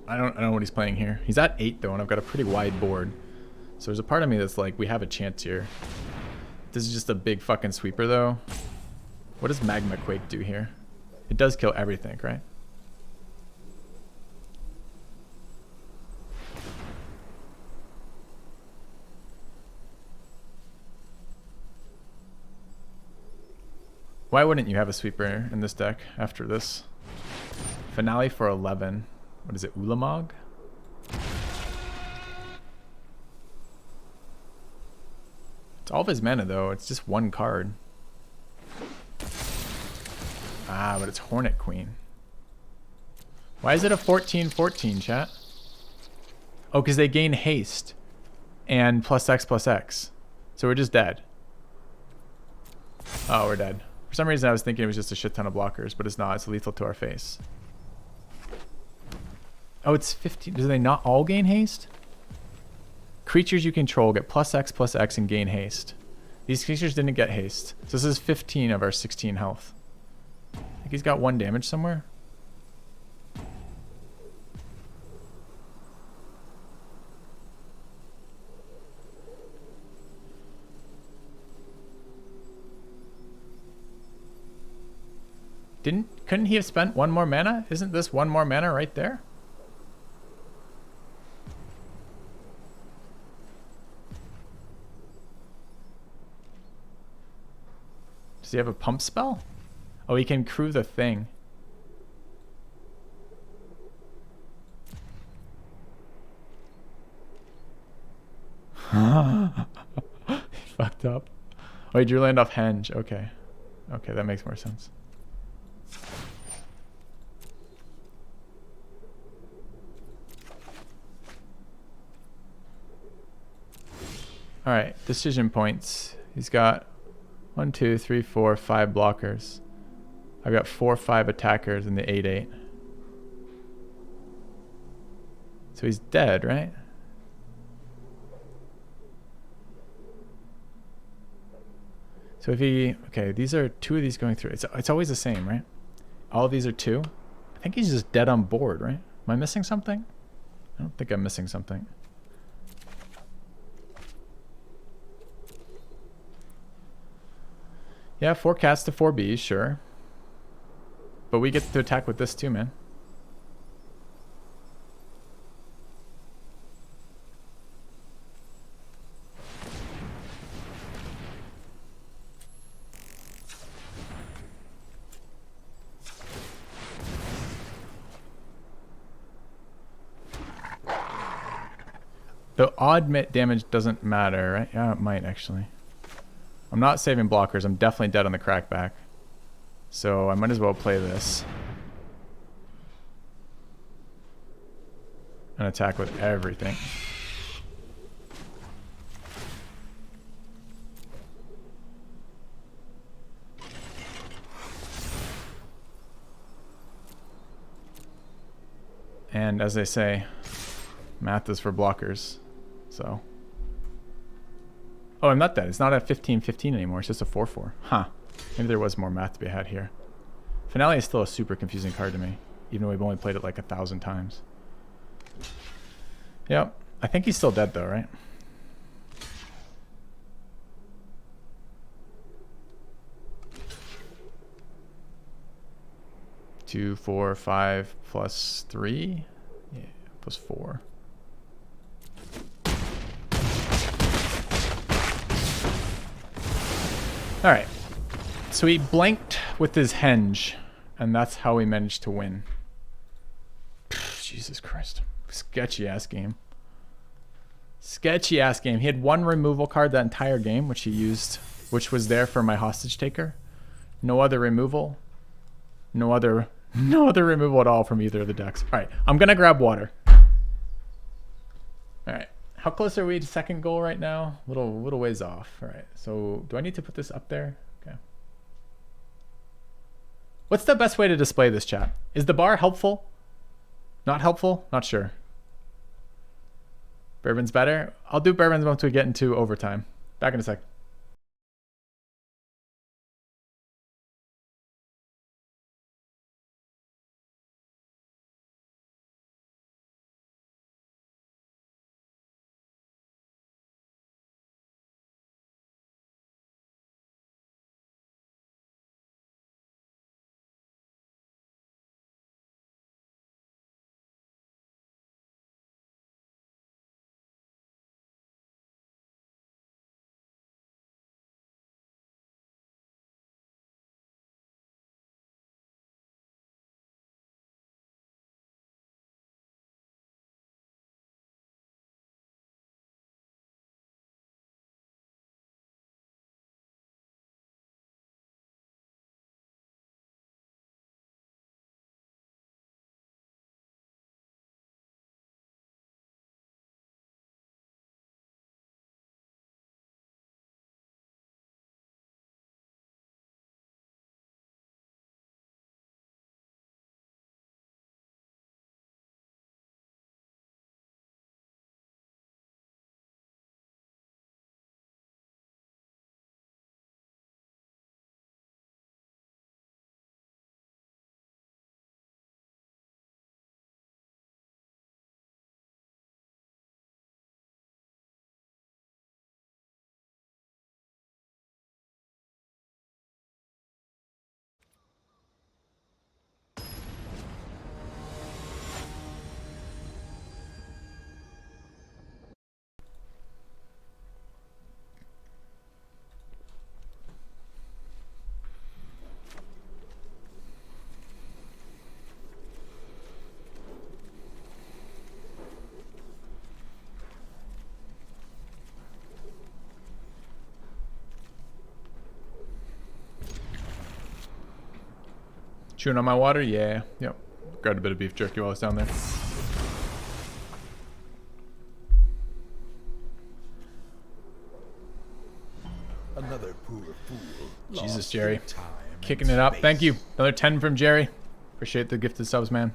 I don't know what he's playing here. He's at 8 though, and I've got a pretty wide board. So there's a part of me that's like, we have a chance here. This is just a big fucking sweeper though. What does Magma Quake do here? It does kill everything, right? Why wouldn't you have a sweeper in this deck after this? Finale for 11. What is it, Ulamog? It's all of his mana though, it's just one card. Ah, but it's Hornet Queen. Why is it a 14/14, chat? Oh, because they gain haste and +X/+X. So we're just dead. Oh, we're dead. For some reason I was thinking it was just a shit ton of blockers, but it's not, it's lethal to our face. Oh, it's 15. Do they not all gain haste? Creatures you control get +X/+X and gain haste. These creatures didn't get haste. So this is 15 of our 16 health. I think he's got 1 damage somewhere. Couldn't he have spent 1 more mana? Isn't this 1 more mana right there? Does he have a pump spell? Oh, he can crew the thing. He fucked up. Oh, he drew land off Henge. Okay. Okay, that makes more sense. All right, decision points. He's got 1, 2, 3, 4, 5 blockers. I've got 4, 5 attackers in the 8/8. So he's dead, right? So if he, okay, these are 2 of these going through. It's always the same, right? All of these are 2. I think he's just dead on board, right? Am I missing something? I don't think I'm missing something. Yeah, 4 cats to 4 bees, sure. But we get to attack with this too, man. The odd damage doesn't matter, right? Yeah, it might actually. I'm not saving blockers. I'm definitely dead on the crackback. So I might as well play this. And attack with everything. And as they say, math is for blockers. So. Oh, I'm not dead. It's not a 15/15 anymore. It's just a 4/4. Huh. Maybe there was more math to be had here. Finale is still a super confusing card to me, even though we've only played it like 1,000 times. Yep. I think he's still dead though, right? Two, 4, 5 plus 3. Yeah, plus 4. All right. So he blanked with his henge, and that's how we managed to win. Jesus Christ. Sketchy ass game. Sketchy ass game. He had 1 removal card that entire game, which he used, which was there for my hostage taker. No other removal. No other removal at all from either of the decks. All right, I'm gonna grab water. All right, How close are we to second goal right now? Little ways off. All right. So do I need to put this up there? Okay. What's the best way to display this, chat? Is the bar helpful? Not helpful? Not sure. Bourbon's better. I'll do bourbons once we get into overtime. Back in a sec. Chewing on my water? Yeah. Yep. Grabbed a bit of beef jerky while I was down there. Another poor fool. Jesus, Jerry. Kicking it up. Thank you. Another 10 from Jerry. Appreciate the gifted subs, man.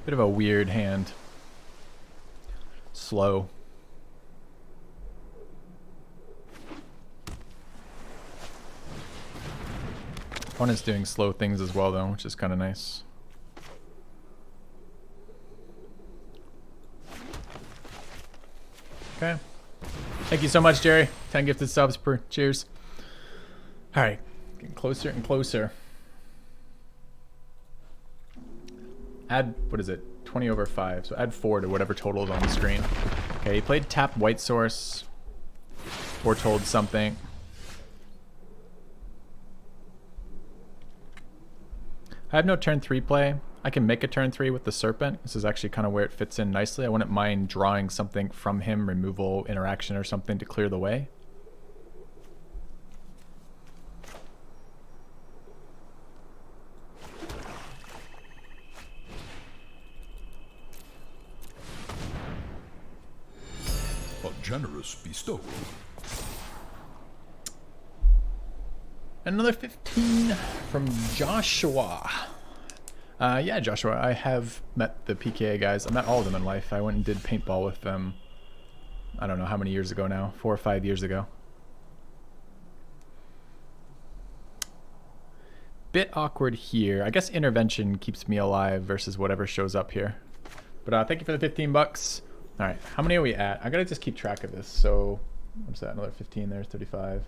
Bit of a weird hand. Slow. Opponent's doing slow things as well, though, which is kind of nice. Okay. Thank you so much, Jerry. 10 gifted subs per. Cheers. All right. Getting closer and closer. Add, what is it? 20 over 5. So add 4 to whatever total is on the screen. Okay, he played tap white source. Foretold something. I have no turn 3 play. I can make a turn 3 with the Serpent. This is actually kind of where it fits in nicely. I wouldn't mind drawing something from him, removal, interaction, or something to clear the way. A generous bestowal. Another 15 from Joshua. Yeah, Joshua, I have met the PKA guys. I met all of them in life. I went and did paintball with them, I don't know how many years ago now, 4 or 5 years ago. Bit awkward here. I guess intervention keeps me alive versus whatever shows up here. But thank you for the 15 bucks. All right, how many are we at? I gotta just keep track of this. So, what's that? Another 15 there, 35.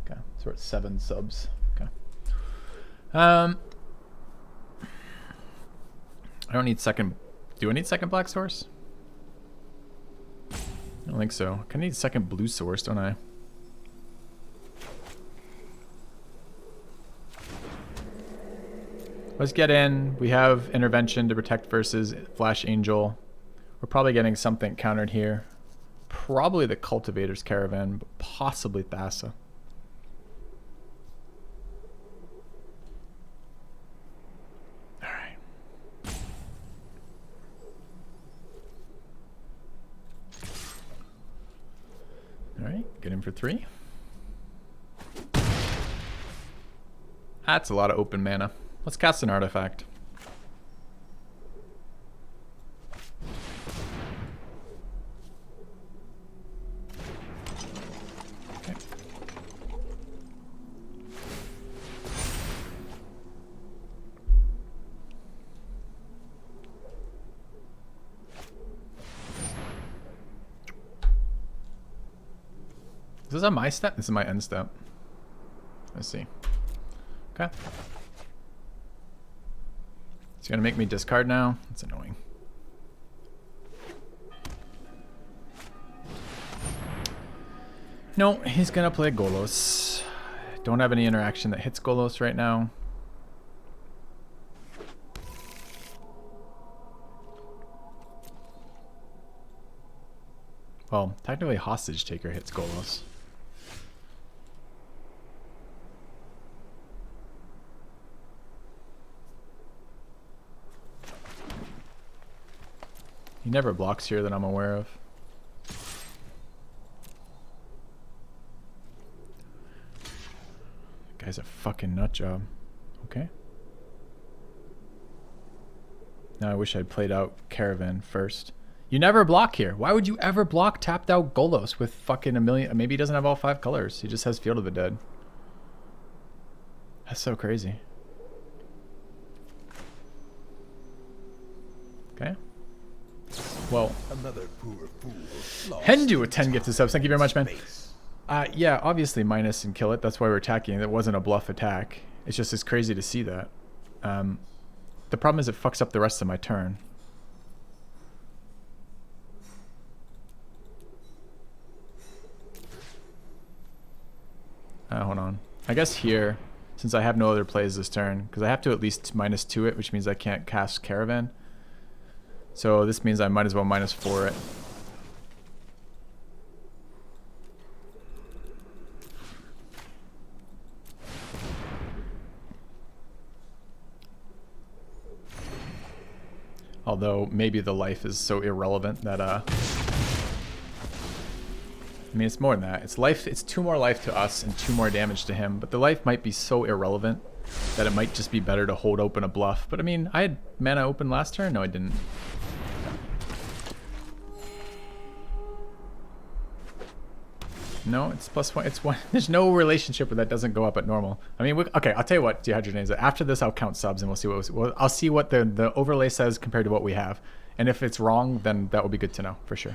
Okay, so we're at 7 subs. Okay. I don't need second. Do I need second black source? I don't think so. I need second blue source, don't I? Let's get in. We have intervention to protect versus Flash Angel. We're probably getting something countered here. Probably the Cultivator's Caravan, but possibly Thassa. Get him for 3. That's a lot of open mana. Let's cast an artifact. Okay. Is this on my step? This is my end step. Let's see. Okay. It's gonna make me discard now. That's annoying. No, he's gonna play Golos. Don't have any interaction that hits Golos right now. Well, technically Hostage Taker hits Golos. He never blocks here that I'm aware of. Guy's a fucking nut job. Okay. Now I wish I'd played out Caravan first. You never block here. Why would you ever block tapped out Golos with fucking a million? Maybe he doesn't have all 5 colors. He just has Field of the Dead. That's so crazy. Okay. Well, Another poor fool. Hendu with 10 gifted subs. Thank you very much, man. Yeah, obviously minus and kill it. That's why we're attacking. That wasn't a bluff attack. It's just it's crazy to see that. The problem is it fucks up the rest of my turn. Hold on. I guess here, since I have no other plays this turn, because I have to at least -2 it, which means I can't cast Caravan. So this means I might as well -4 it. Although maybe the life is so irrelevant that I mean, it's more than that. It's life. It's 2 more life to us and 2 more damage to him. But the life might be so irrelevant that it might just be better to hold open a bluff. But I mean, I had mana open last turn. No, I didn't. No, it's +1. It's 1. There's no relationship where that doesn't go up at normal. I mean, okay. I'll tell you what, Dehydranated. After this, I'll count subs and we'll see what. I'll see what the overlay says compared to what we have. And if it's wrong, then that will be good to know for sure.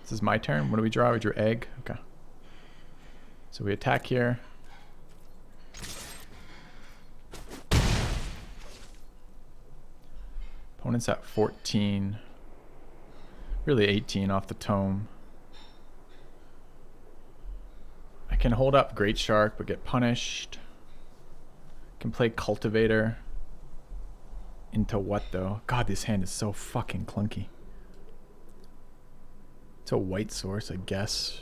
This is my turn. What do we draw? We drew egg. Okay. So we attack here. Opponent's at 14. Really 18 off the tome. I can hold up Great Shark but get punished. Can play Cultivator. Into what though? God, this hand is so fucking clunky. It's a white source, I guess.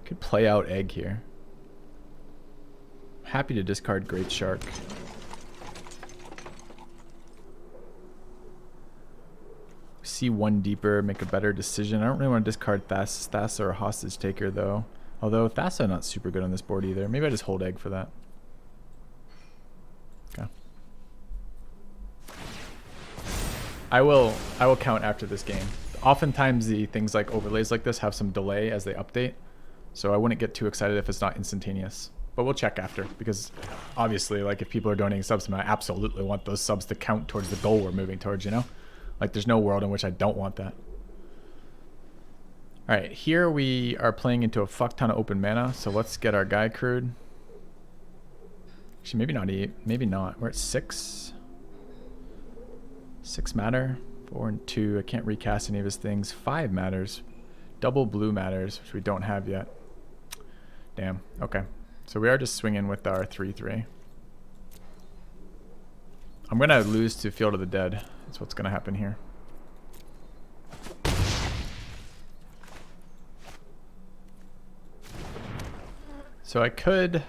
Could play out egg here. Happy to discard Great Shark. See 1 deeper, make a better decision. I don't really want to discard Thassa or Hostage Taker though. Although Thassa not super good on this board either. Maybe I just hold egg for that. Okay. I will count after this game. Oftentimes the things like overlays like this have some delay as they update. So I wouldn't get too excited if it's not instantaneous. But we'll check after, because obviously, like, if people are donating subs to me, I absolutely want those subs to count towards the goal we're moving towards, you know? Like, there's no world in which I don't want that. Alright, here we are playing into a fuck ton of open mana, so let's get our guy crewed. Actually, maybe not 8. Maybe not. We're at 6. 6 matter. 4 and 2. I can't recast any of his things. 5 matters. Double blue matters, which we don't have yet. Damn. Okay. So we are just swinging with our 3/3. I'm going to lose to Field of the Dead. That's what's going to happen here. So I could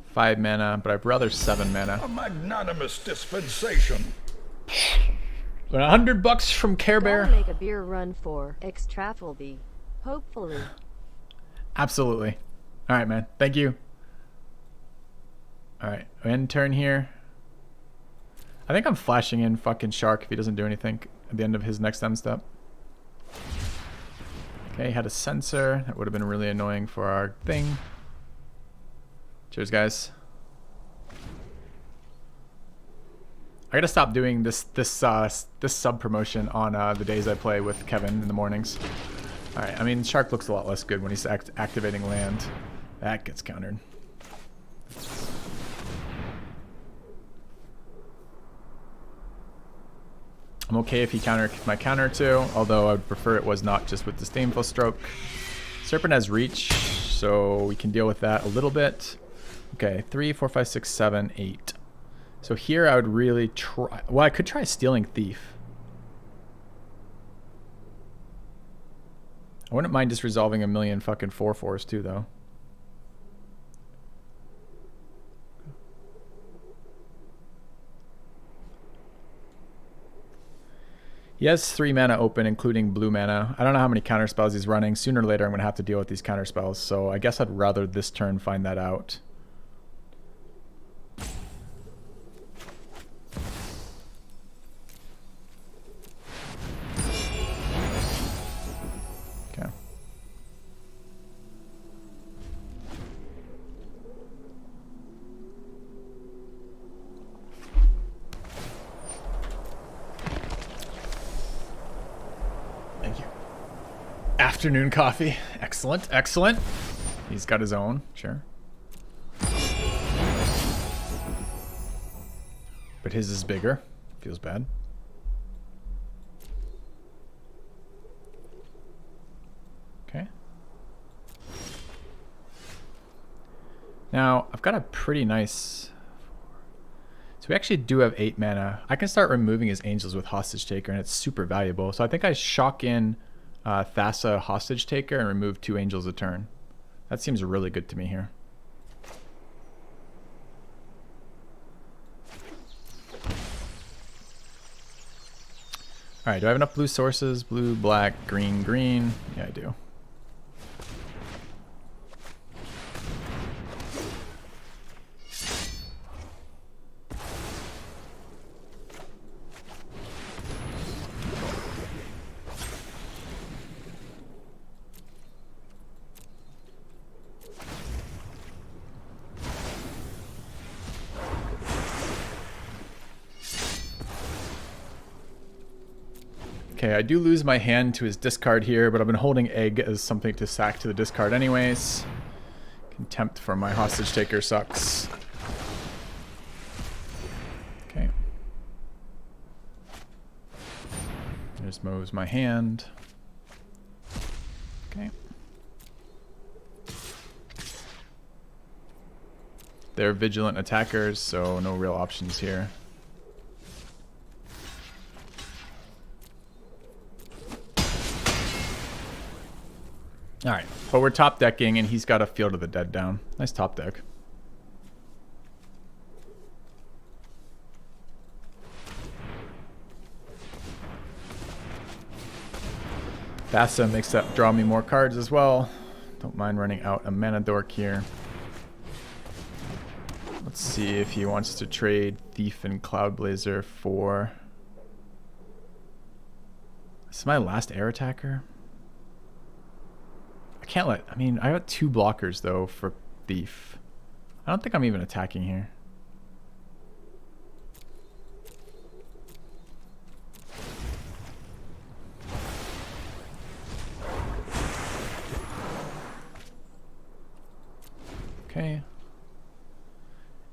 5 mana, but I'd rather 7 mana. A magnanimous dispensation. $100 from Care Bear. Gotta make a beer run for XtraFilthy. Hopefully. Absolutely. All right, man. Thank you. All right, end turn here. I think I'm flashing in fucking Shark if he doesn't do anything at the end of his next end step. Okay, had a sensor. That would have been really annoying for our thing. Cheers, guys. I gotta stop doing this sub promotion on the days I play with Kevin in the mornings. All right, I mean Shark looks a lot less good when he's activating land. That gets countered. I'm okay if he countered my counter too, although I would prefer it was not just with Disdainful Stroke. Serpent has reach, so we can deal with that a little bit. Okay, 3, 4, 5, 6, 7, 8. So here I would really try... Well, I could try Stealing Thief. I wouldn't mind just resolving a million fucking 4/4s too, though. He has 3 mana open, including blue mana. I don't know how many counter spells he's running. Sooner or later, I'm going to have to deal with these counter spells. So I guess I'd rather this turn find that out. Okay. Afternoon coffee. Excellent, excellent. He's got his own, sure. But his is bigger. Feels bad. Okay. Now, I've got a pretty nice... So we actually do have 8 mana. I can start removing his angels with Hostage Taker, and it's super valuable. So I think I shock in Thassa Hostage Taker and remove 2 angels a turn. That seems really good to me here. Alright, do I have enough blue sources? Blue, black, green, green. Yeah, I do. Okay, I do lose my hand to his discard here, but I've been holding Egg as something to sack to the discard anyways. Contempt for my Hostage Taker sucks. Okay. Just moves my hand. Okay. They're vigilant attackers, so no real options here. Alright, but we're top decking and he's got a Field of the Dead down. Nice top deck. Thassa makes that draw me more cards as well. Don't mind running out a mana dork here. Let's see if he wants to trade Thief and Cloudblazer for... This is my last air attacker. I can't let... I mean, I got 2 blockers, though, for Thief. I don't think I'm even attacking here. Okay.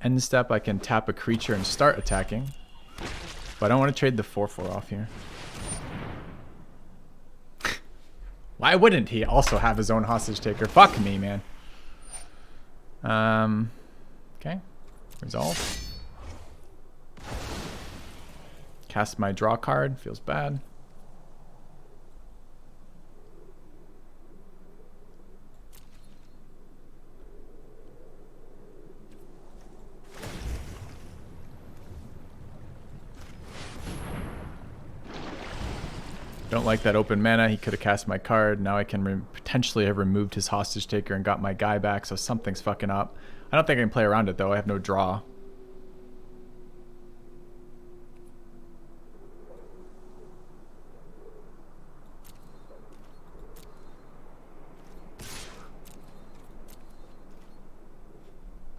End step, I can tap a creature and start attacking. But I don't want to trade the 4/4 off here. Why wouldn't he also have his own Hostage Taker? Fuck me, man. Okay. Resolve. Cast my draw card. Feels bad. Don't like that open mana. He could have cast my card. Now I can potentially have removed his hostage taker and got my guy back, so something's fucking up. I don't think I can play around it though. I have no draw.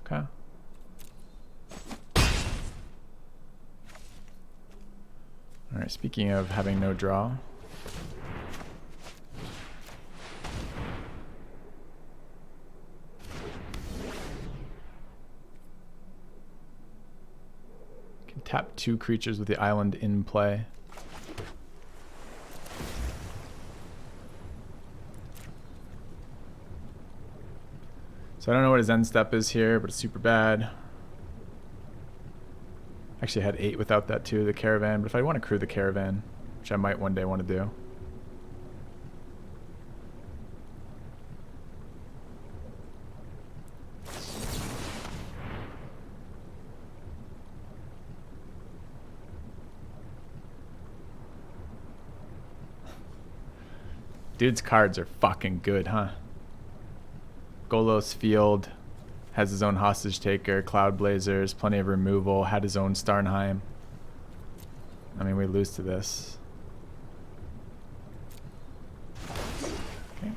Okay. Alright, speaking of having no draw. Can tap 2 creatures with the island in play. So I don't know what his end step is here, but it's super bad. Actually, I had 8 without that too, the caravan. But if I want to crew the caravan, which I might one day want to do. Dude's cards are fucking good, huh? Golos Field has his own hostage taker, Cloud Blazers, plenty of removal, had his own Starnheim. I mean, we lose to this. Okay.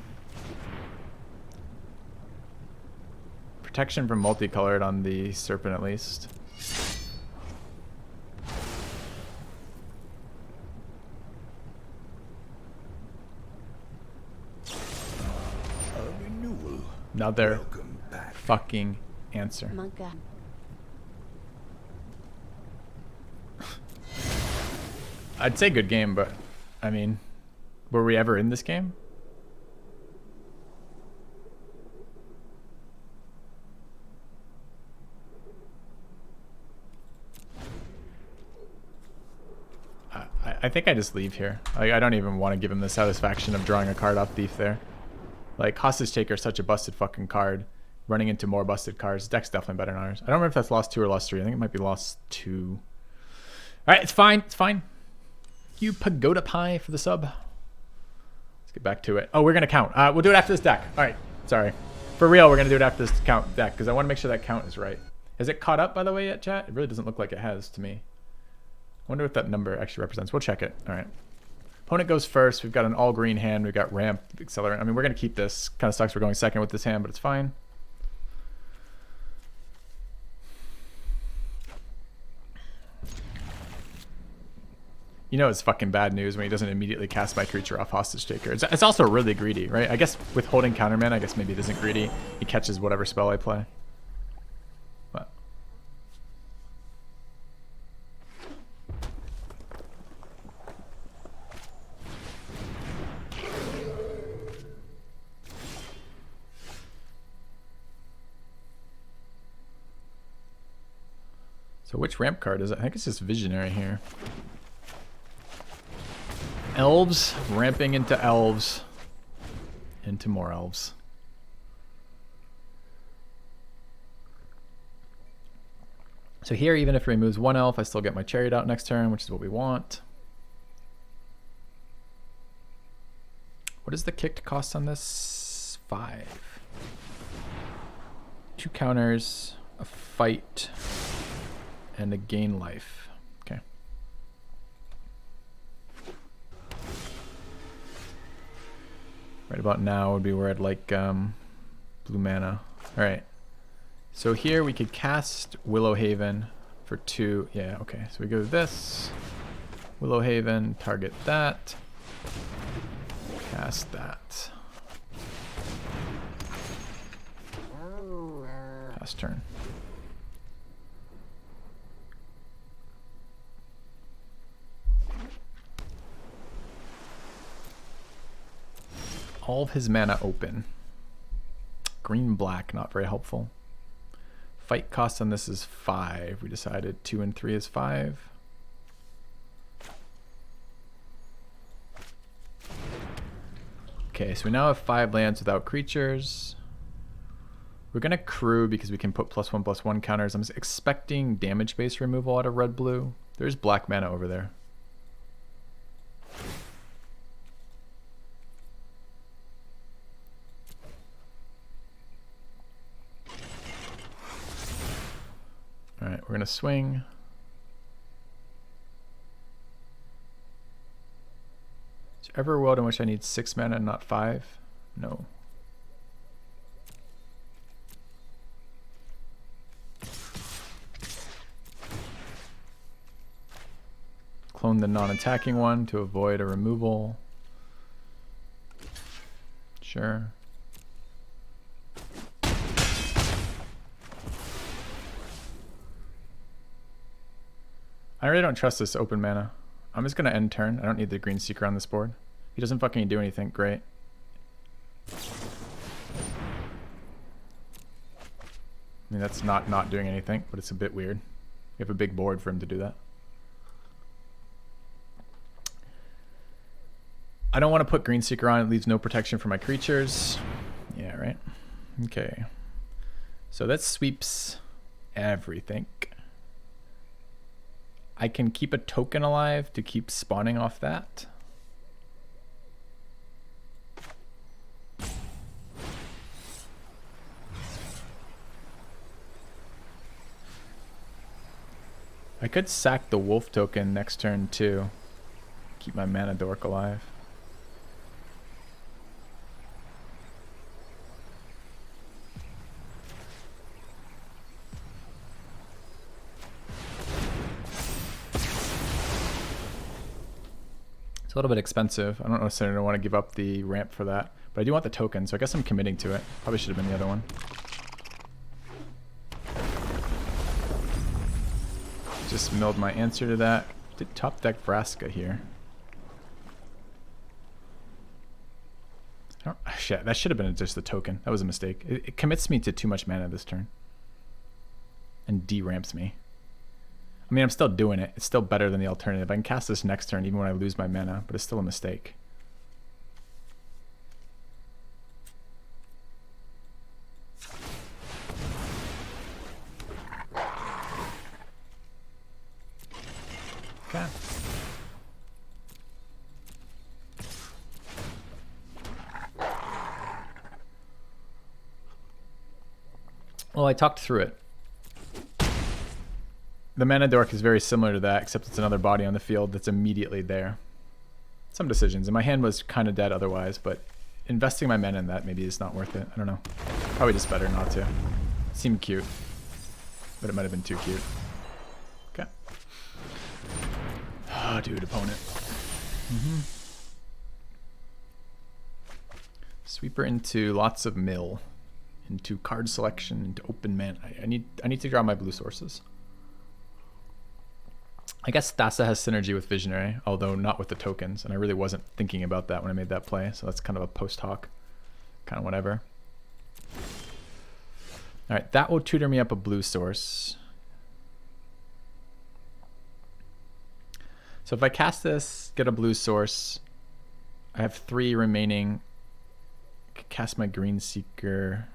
Protection from multicolored on the Serpent at least. A renewal. Another Welcome back. fucking answer. Monka. I'd say good game, but I mean, were we ever in this game? I think I just leave here. I don't even want to give him the satisfaction of drawing a card off Thief there. Like, Hostage Taker is such a busted fucking card. Running into more busted cards. Deck's definitely better than ours. I don't remember if that's lost 2 or lost 3. I think it might be lost 2. Alright, it's fine. It's fine. Thank you, Pagoda Pie, for the sub. Let's get back to it. Oh, we're going to count. We'll do it after this deck. Alright, sorry. For real, we're going to do it after this count deck, because I want to make sure that count is right. Has it caught up, by the way, yet, chat? It really doesn't look like it has to me. I wonder what that number actually represents. We'll check it. Alright. Opponent goes first. We've got an all-green hand. We've got ramp, accelerant. I mean, we're going to keep this. Kind of sucks we're going second with this hand, but it's fine. You know it's fucking bad news when he doesn't immediately cast my creature off Hostage Taker. It's also really greedy, right? I guess with holding counterman, I guess maybe it isn't greedy. He catches whatever spell I play. But so which ramp card is it? I think it's just Visionary here. Elves, ramping into elves, into more elves. So here, even if it removes 1 elf, I still get my Chariot out next turn, which is what we want. What is the kicked cost on this? 5. 2 counters, a fight, and a gain life. Okay. Right about now would be where I'd like blue mana. Alright. So here we could cast Willowhaven for 2. Yeah, okay. So we go to this. Willowhaven, target that. Cast that. Pass turn. All of his mana open. Green, black, not very helpful. Fight cost on this is 5. We decided 2 and 3 is 5. Okay, so we now have 5 lands without creatures. We're gonna crew because we can put +1/+1 counters. I'm expecting damage base removal out of red blue. There's black mana over there. going to swing. Is there ever a world in which I need 6 mana and not 5? No. Clone the non-attacking one to avoid a removal. Sure. I really don't trust this open mana. I'm just gonna end turn. I don't need the green seeker on this board. He doesn't fucking do anything. Great. I mean, that's not doing anything, but it's a bit weird. We have a big board for him to do that. I don't want to put green seeker on. It leaves no protection for my creatures. Yeah, right. Okay. So that sweeps everything. I can keep a token alive to keep spawning off that. I could sack the wolf token next turn too. Keep my mana dork alive. It's a little bit expensive. I don't necessarily want to give up the ramp for that, but I do want the token, so I guess I'm committing to it. Probably should have been the other one. Just milled my answer to that. Did top deck Vraska here. Shit, that should have been just the token. That was a mistake. It commits me to too much mana this turn. And deramps me. I mean, I'm still doing it. It's still better than the alternative. I can cast this next turn even when I lose my mana, but it's still a mistake. Okay. Well, I talked through it. The mana dork is very similar to that, except it's another body on the field that's immediately there. Some decisions, and my hand was kind of dead otherwise, but investing my mana in that maybe is not worth it. I don't know. Probably just better not to. It seemed cute, but it might have been too cute. Okay. Oh, dude, opponent. Sweeper into lots of mill, into card selection, into open mana. I need to draw my blue sources. I guess Thassa has synergy with Visionary, although not with the tokens, and I really wasn't thinking about that when I made that play, so that's kind of a post hoc, kind of whatever. All right, that will tutor me up a blue source. So if I cast this, get a blue source, I have 3 remaining. I could cast my green seeker.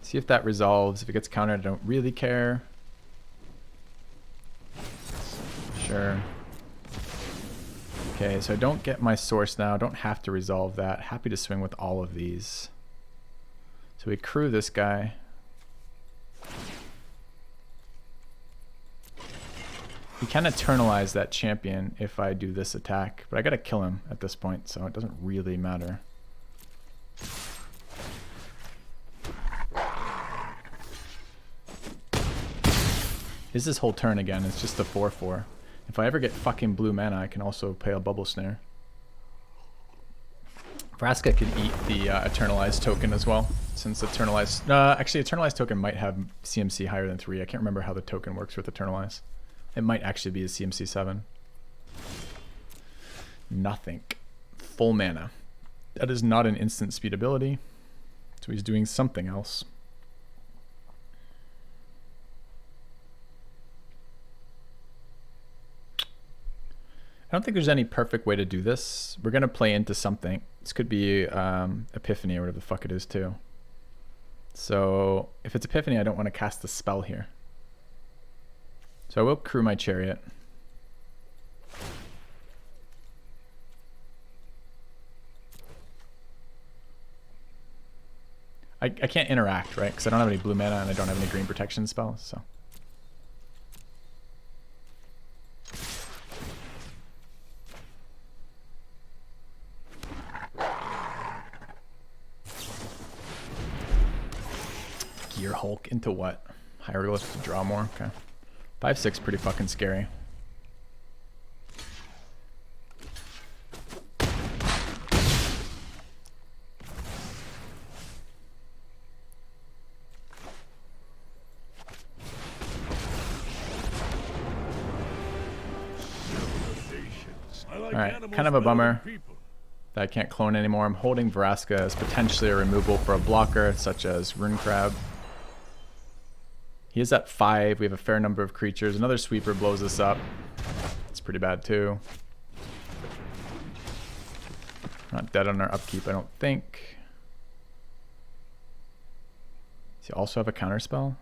See if that resolves. If it gets countered, I don't really care. Sure. Okay, so I don't get my source now. Don't have to resolve that. Happy to swing with all of these. So we crew this guy. We can eternalize that champion if I do this attack, but I gotta kill him at this point, so it doesn't really matter. Is this whole turn again? It's just a 4/4. If I ever get fucking blue mana, I can also play a bubble snare. Vraska can eat the eternalized token as well, since eternalized. Actually, eternalized token might have CMC higher than 3. I can't remember how the token works with eternalize. It might actually be a CMC 7. Nothing. Full mana. That is not an instant speed ability, so he's doing something else. I don't think there's any perfect way to do this. We're going to play into something. This could be Epiphany or whatever the fuck it is too. So if it's Epiphany, I don't want to cast the spell here. So I will crew my Chariot. I can't interact, right? Because I don't have any blue mana and I don't have any green protection spells, so. Gear Hulk into what? Hieroglyph to draw more? Okay. 5/6 pretty fucking scary. Alright, kind of a bummer that I can't clone anymore. I'm holding Vraska as potentially a removal for a blocker, such as Rune Crab. He is at 5. We have a fair number of creatures. Another sweeper blows us up. It's pretty bad too. Not dead on our upkeep, I don't think. Does he also have a counter spell?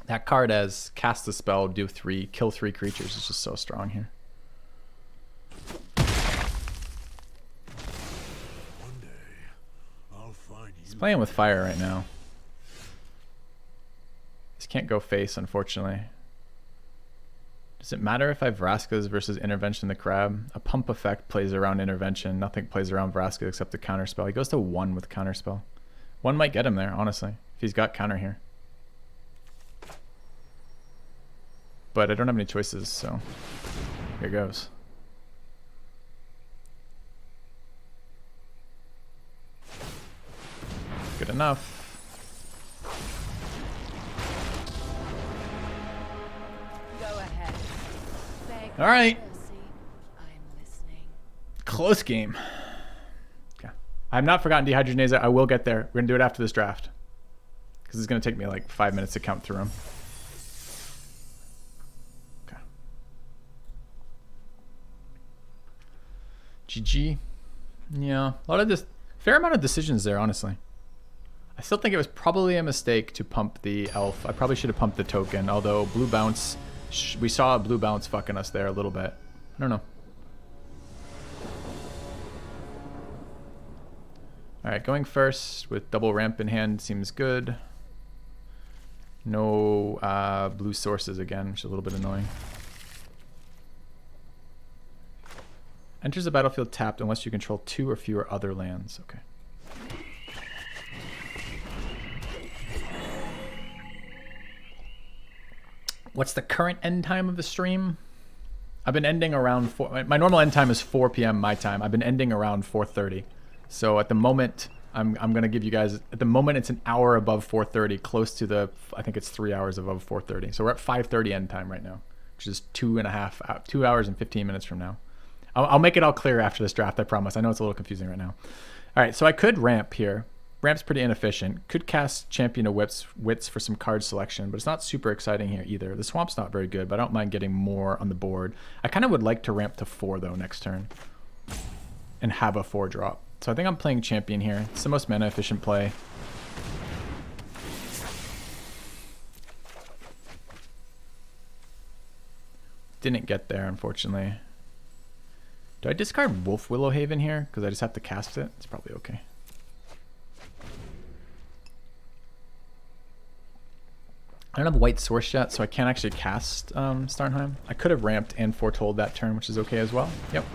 That card as cast a spell, do 3, kill 3 creatures is just so strong here. One day, I'll find you. He's playing with fire right now. Just can't go face, unfortunately. Does it matter if I have Vraskas versus Intervention the Crab? A pump effect plays around Intervention. Nothing plays around Vraska except the counterspell. He goes to 1 with counterspell. 1 might get him there, honestly, if he's got counter here. But I don't have any choices, so here goes. Good enough. Go ahead. Beg All right. mercy. I'm listening. Close game. Okay. I have not forgotten Dehydrogenaza. I will get there. We're going to do it after this draft. Because it's going to take me like 5 minutes to count through them. Okay. GG. Yeah. A lot of this. Fair amount of decisions there, honestly. I still think it was probably a mistake to pump the elf. I probably should have pumped the token. Although blue bounce. We saw a blue bounce fucking us there a little bit. I don't know. Alright, going first with double ramp in hand seems good. No blue sources again, which is a little bit annoying. Enters the battlefield tapped unless you control 2 or fewer other lands. Okay. What's the current end time of the stream? I've been ending around 4. My normal end time is 4 p.m. my time. I've been ending around 4:30. So at the moment, I'm gonna give you guys. At the moment, it's an hour above 4:30, close to the. I think it's 3 hours above 4:30. So we're at 5:30 end time right now, which is 2 hours and 15 minutes from now. I'll make it all clear after this draft. I promise. I know it's a little confusing right now. All right, so I could ramp here. Ramp's pretty inefficient. Could cast Champion of Wits for some card selection, but it's not super exciting here either. The Swamp's not very good, but I don't mind getting more on the board. I kind of would like to ramp to 4 though next turn and have a 4 drop. So I think I'm playing Champion here. It's the most mana efficient play. Didn't get there, unfortunately. Do I discard Wolf Willowhaven here? Because I just have to cast it? It's probably okay. I don't have white source yet, so I can't actually cast Starnheim. I could have ramped and foretold that turn, which is okay as well. Yep.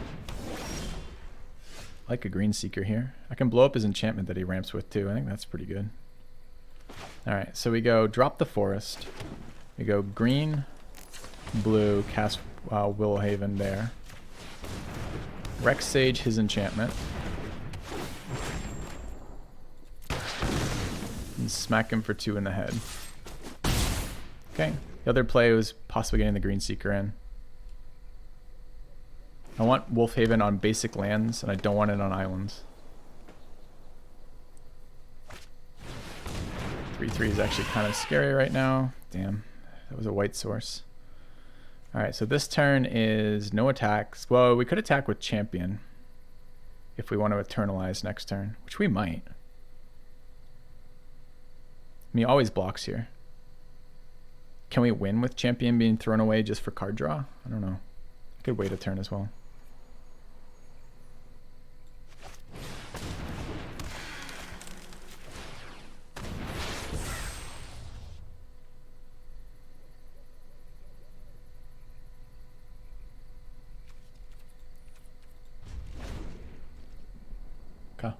I like a Green Seeker here. I can blow up his enchantment that he ramps with too. I think that's pretty good. Alright, so we go drop the forest. We go green, blue, cast Willowhaven there. Rex Sage his enchantment. And smack him for 2 in the head. Okay, the other play was possibly getting the Green Seeker in. I want Wolfhaven on basic lands, and I don't want it on islands. 3/3 is actually kind of scary right now. Damn, that was a white source. Alright, so this turn is no attacks. Well, we could attack with Champion. if we want to eternalize next turn, which we might. I mean, he always blocks here. Can we win with champion being thrown away just for card draw? I don't know. I could wait a turn as well. Okay.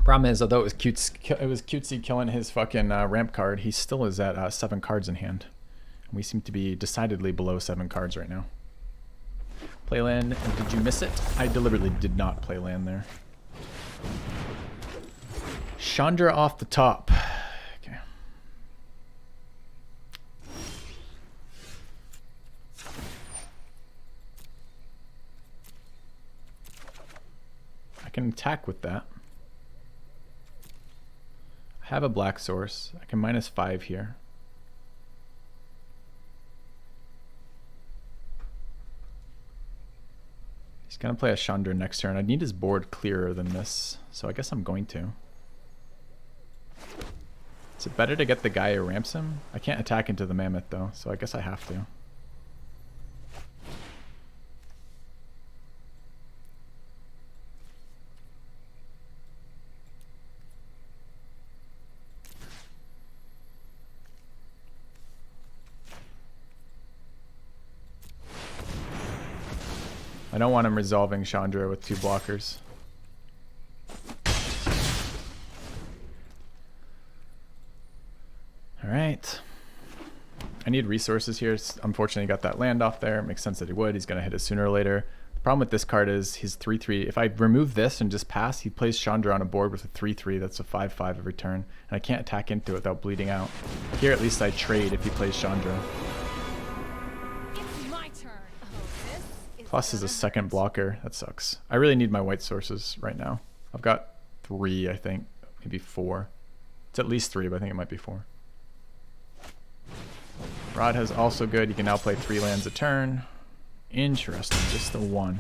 Problem is, although it was cutesy killing his fucking ramp card, he still is at 7 cards in hand. And we seem to be decidedly below 7 cards right now. Play land, and did you miss it? I deliberately did not play land there. Chandra off the top. Okay. I can attack with that. I have a black source. I can -5 here. He's gonna play a Chandra next turn. I need his board clearer than this, so I guess I'm going to. Is it better to get the guy who ramps him? I can't attack into the mammoth though, so I guess I have to. I don't want him resolving Chandra with 2 blockers. Alright. I need resources here. Unfortunately, he got that land off there. It makes sense that he would. He's going to hit it sooner or later. The problem with this card is his 3/3. If I remove this and just pass, he plays Chandra on a board with a 3/3. That's a 5/5 every turn. And I can't attack into it without bleeding out. Here, at least I trade if he plays Chandra. Plus is a second blocker. That sucks. I really need my white sources right now. I've got 3, I think. Maybe 4. It's at least 3, but I think it might be 4. Rod has also good. You can now play 3 lands a turn. Interesting. Just the 1.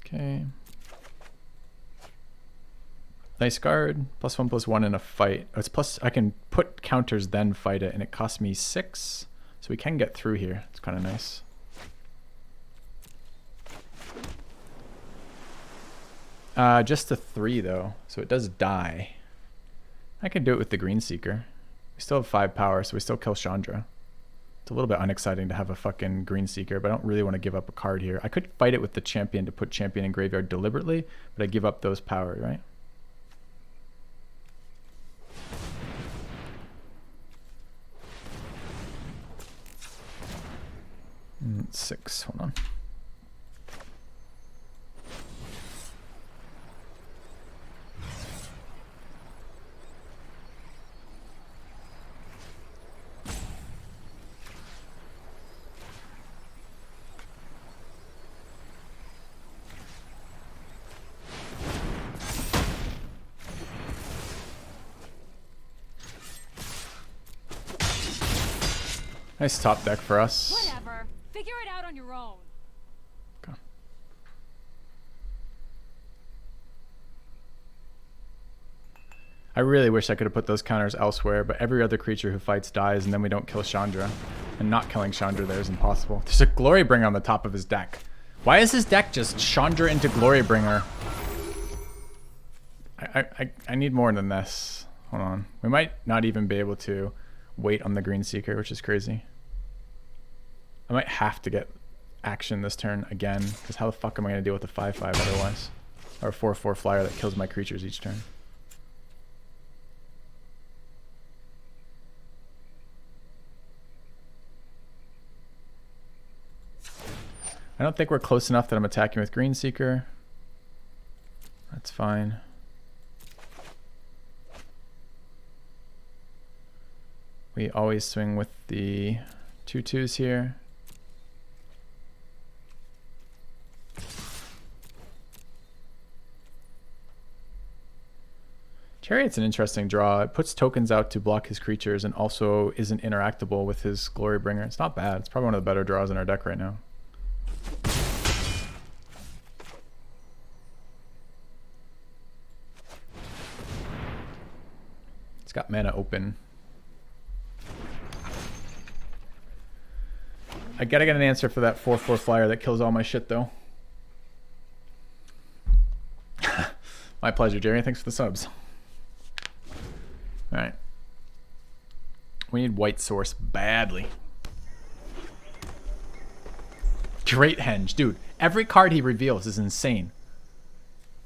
Okay. Nice card. +1/+1 in a fight. Oh, it's plus. I can put counters then fight it, and it costs me 6, so we can get through here. It's kind of nice. Just a 3 though, so it does die. I can do it with the Green Seeker. We still have 5 power, so we still kill Chandra. It's a little bit unexciting to have a fucking Green Seeker, but I don't really want to give up a card here. I could fight it with the champion to put champion in graveyard deliberately, but I give up those power, right? 6, hold on. Nice top deck for us. Whatever. Figure it out on your own. Okay. I really wish I could have put those counters elsewhere, but every other creature who fights dies, and then we don't kill Chandra. And not killing Chandra there is impossible. There's a Glorybringer on the top of his deck. Why is his deck just Chandra into Glorybringer? I need more than this. Hold on. We might not even be able to wait on the Green Seeker, which is crazy. I might have to get action this turn again, because how the fuck am I going to deal with a 5/5 otherwise? Or a 4/4 flyer that kills my creatures each turn. I don't think we're close enough that I'm attacking with Green Seeker. That's fine. We always swing with the 2/2s here. Chariot's an interesting draw. It puts tokens out to block his creatures and also isn't interactable with his Glorybringer. It's not bad. It's probably one of the better draws in our deck right now. It's got mana open. I gotta get an answer for that 4/4 flyer that kills all my shit though. My pleasure, Jerry. Thanks for the subs. Alright. We need white source badly. Great henge. Dude, every card he reveals is insane.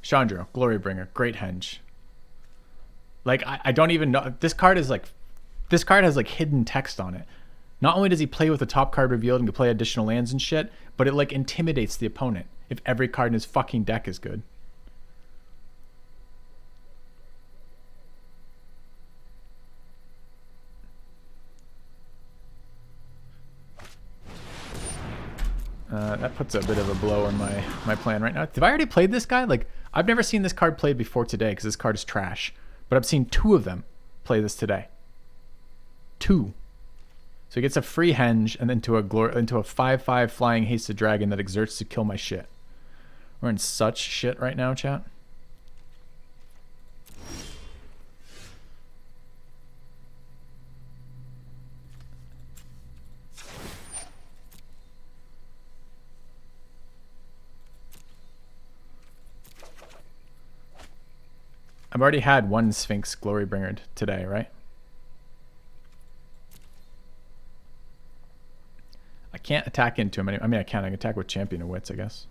Chandra, Glorybringer, great henge. Like, I don't even know. This card has like hidden text on it. Not only does he play with the top card revealed and can play additional lands and shit, but it like intimidates the opponent if every card in his fucking deck is good. That puts a bit of a blow on my plan right now. Have I already played this guy? Like, I've never seen this card played before today because this card is trash. But I've seen 2 of them play this today. 2. So he gets a free henge and then into a 5/5 flying hasted dragon that exerts to kill my shit. We're in such shit right now, chat. I've already had 1 Sphinx Glorybringer today, right? I can't attack into him. I mean, I can attack with Champion of Wits, I guess.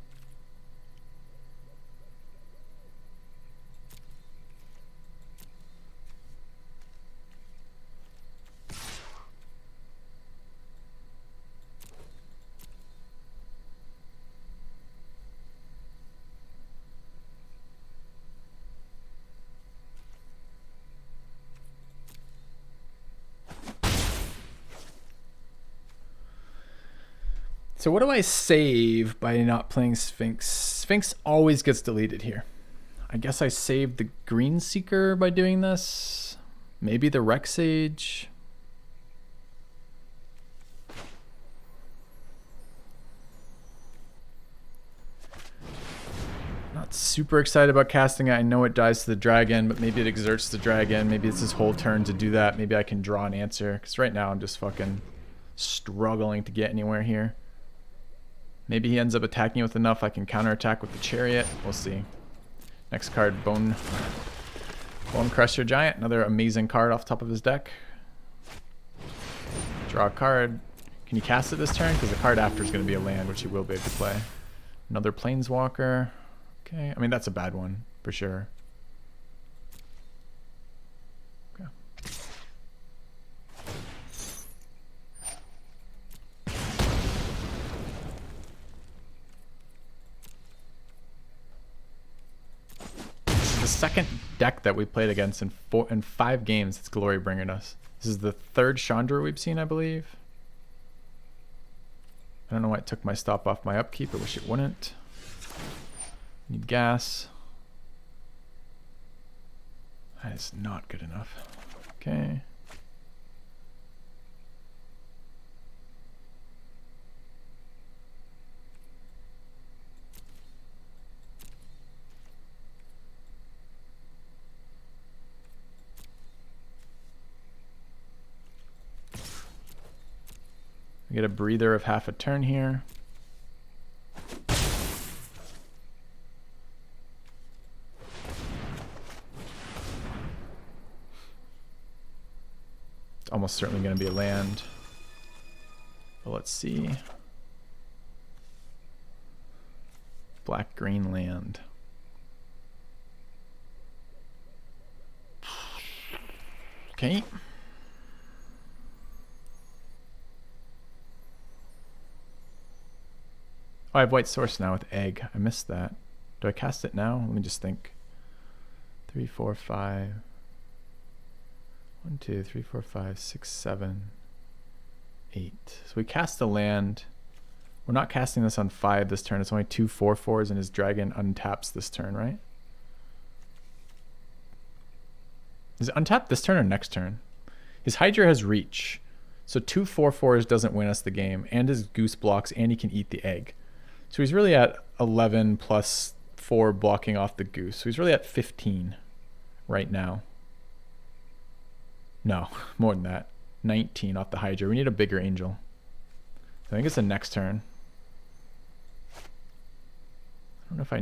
So what do I save by not playing Sphinx? Sphinx always gets deleted here. I guess I saved the Green Seeker by doing this. Maybe the Rex Sage. Not super excited about casting it. I know it dies to the dragon, but maybe it exerts the dragon. Maybe it's his whole turn to do that. Maybe I can draw an answer. Because right now I'm just fucking struggling to get anywhere here. Maybe he ends up attacking with enough I can counterattack with the Chariot. We'll see. Next card, Bone Crusher Giant. Another amazing card off the top of his deck. Draw a card. Can you cast it this turn? Because the card after is going to be a land, which he will be able to play. Another Planeswalker. Okay, I mean, that's a bad one, for sure. Okay. The second deck that we played against in 5 games it's Glorybringing us. This is the 3rd Chandra we've seen, I believe. I don't know why it took my stop off my upkeep. I wish it wouldn't. Need gas. That is not good enough. Okay. We get a breather of half a turn here. It's almost certainly going to be a land. But let's see. Black-green land. Okay. Oh, I have white source now with egg. I missed that. Do I cast it now? Let me just think. 3, 4, 5. 1, 2, 3, 4, 5, 6, 7, 8. So we cast the land. We're not casting this on 5 this turn. It's only 2 4/4s and his dragon untaps this turn, right? Is it untapped this turn or next turn? His Hydra has reach. So 2 4/4s doesn't win us the game. And his Goose blocks and he can eat the egg. So he's really at 11 plus 4 blocking off the Goose. So he's really at 15 right now. No, more than that. 19 off the Hydra. We need a bigger Angel. I think it's the next turn. I don't know if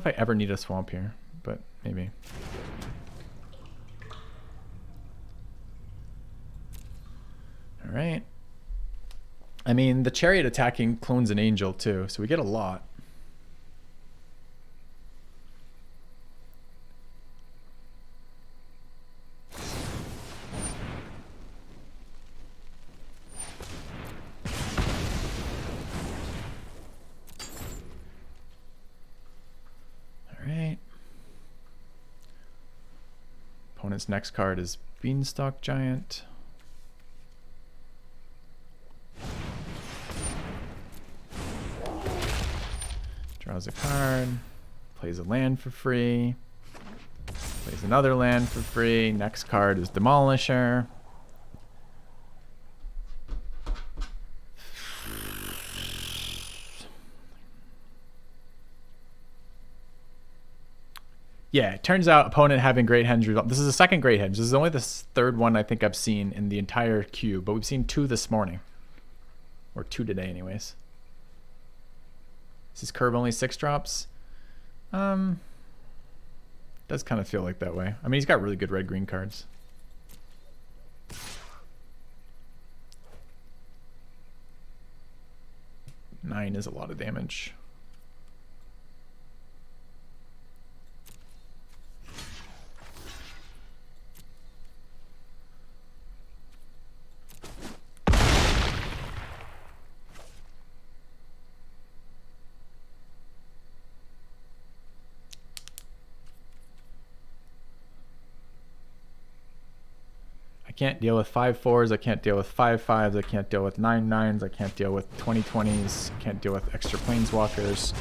I ever need a swamp here, but maybe. All right. I mean, the Chariot attacking clones an Angel too, so we get a lot. Opponent's next card is Beanstalk Giant. Draws a card, plays a land for free, plays another land for free. Next card is Demolisher. Yeah, it turns out opponent having Great Henge result. This is the second Great Henge. This is only the third one I think I've seen in the entire queue, but we've seen 2 this morning. Or 2 today anyways. Is his curve only 6 drops? Does kind of feel like that way. I mean, he's got really good red-green cards. Nine is a lot of damage. I can't deal with 5/4s, I can't deal with 5/5s, I can't deal with 9/9s, I can't deal with 20/20s, I can't deal with extra planeswalkers.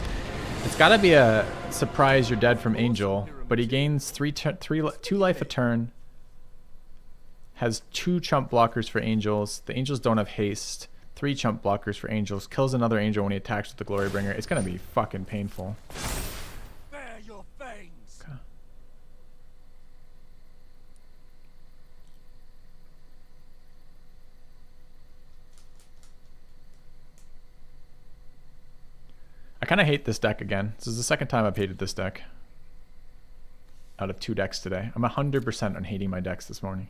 It's gotta be a surprise you're dead from Angel, but he gains 2 life a turn, has 2 chump blockers for Angels. The Angels don't have haste, 3 chump blockers for Angels, kills another Angel when he attacks with the Glorybringer. It's gonna be fucking painful. Bare your fangs. Okay. I kind of hate this deck again. This is the second time I've hated this deck. Out of 2 decks today. I'm 100% on hating my decks this morning.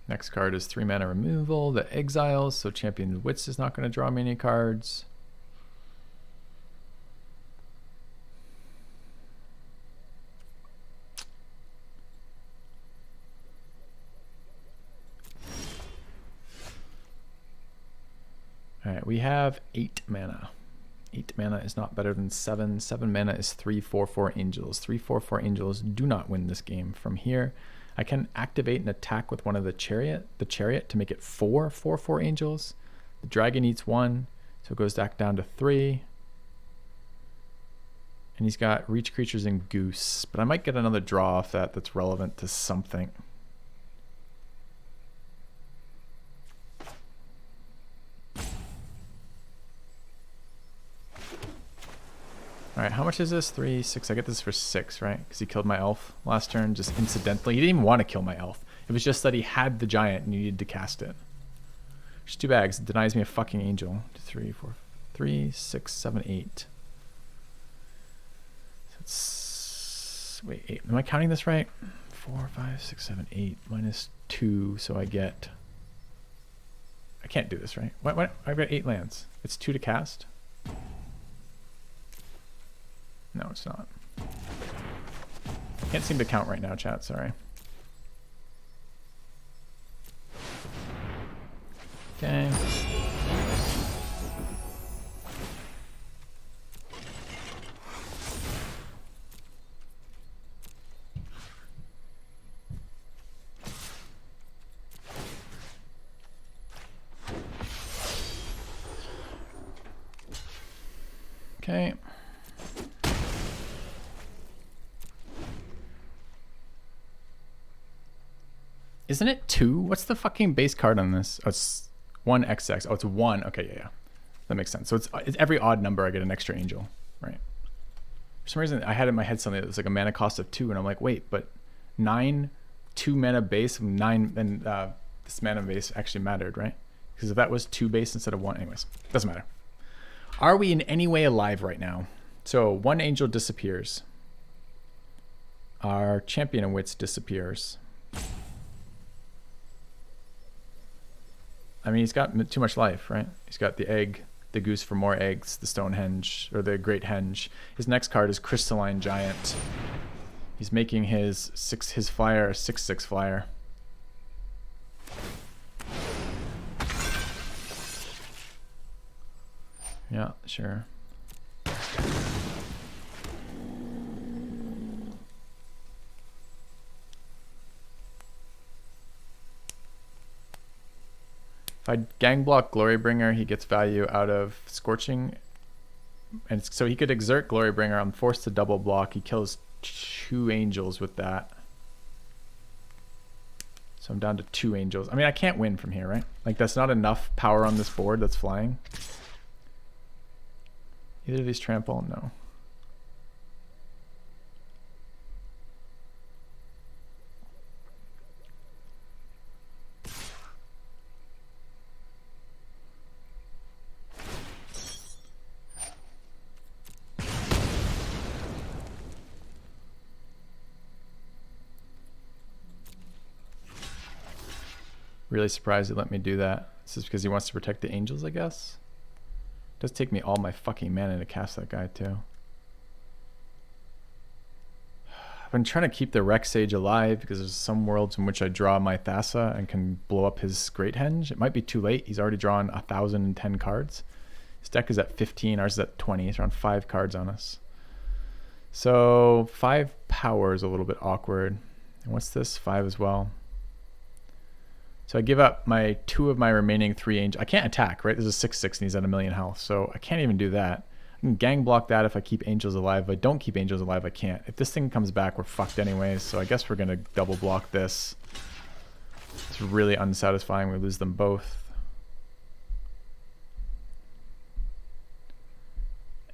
Next card is 3 mana removal that exiles, so Champion Wits is not going to draw me any cards. Alright, we have 8 mana. 8 mana is not better than 7. 7 mana is 3/4/4 Angels. 3/4/4 Angels do not win this game. From here, I can activate an attack with one of the Chariot to make it 4/4/4 Angels. The Dragon eats 1, so it goes back down to 3. And he's got Reach Creatures and Goose, but I might get another draw off that that's relevant to something. Alright, how much is this? 3, 6. I get this for 6, right? Because he killed my elf last turn, just incidentally. He didn't even want to kill my elf. It was just that he had the giant and he needed to cast it. Which is too bad, because it denies me a fucking angel. 2, 3, 4, 3, 6, 7, 8. That's... Wait, 8. Am I counting this right? 4, 5, 6, 7, 8. Minus 2, so I get... I can't do this, right? What? I've got 8 lands. It's 2 to cast? No, it's not. Can't seem to count right now, chat. Sorry. Okay. Okay. Isn't it 2? What's the fucking base card on this? Oh, it's 1 XX. Oh, it's 1. Okay, yeah. That makes sense. So it's every odd number I get an extra angel, right? For some reason, I had in my head something that was like a mana cost of 2, and I'm like, wait, but 9, 2 mana base, 9, and this mana base actually mattered, right? Because if that was 2 base instead of 1, anyways, doesn't matter. Are we in any way alive right now? So 1 angel disappears. Our champion of wits disappears. I mean, he's got too much life, right? He's got the egg, the goose for more eggs, the Stonehenge, or the Great Henge. His next card is Crystalline Giant. He's making his flyer a 6/6 flyer. Yeah, sure. If I gang block Glorybringer, he gets value out of Scorching. And so he could exert Glorybringer. I'm forced to double block. He kills 2 angels with that. So I'm down to 2 angels. I mean, I can't win from here, right? Like, that's not enough power on this board that's flying. Either of these trample? No. Really surprised he let me do that. This is because he wants to protect the angels, I guess. It does take me all my fucking mana to cast that guy too. I've been trying to keep the Rex Sage alive because there's some worlds in which I draw my Thassa and can blow up his Great Henge. It might be too late. He's already drawn 1,010 cards. His deck is at 15, ours is at 20. It's around 5 cards on us. So 5 power is a little bit awkward. And what's this? 5 as well. So I give up my 2 of my remaining 3 angels. I can't attack, right? There's a 6/6 and he's at 1,000,000 health. So I can't even do that. I can gang block that if I keep angels alive. If I don't keep angels alive, I can't. If this thing comes back, we're fucked anyways. So I guess we're going to double block this. It's really unsatisfying. We lose them both.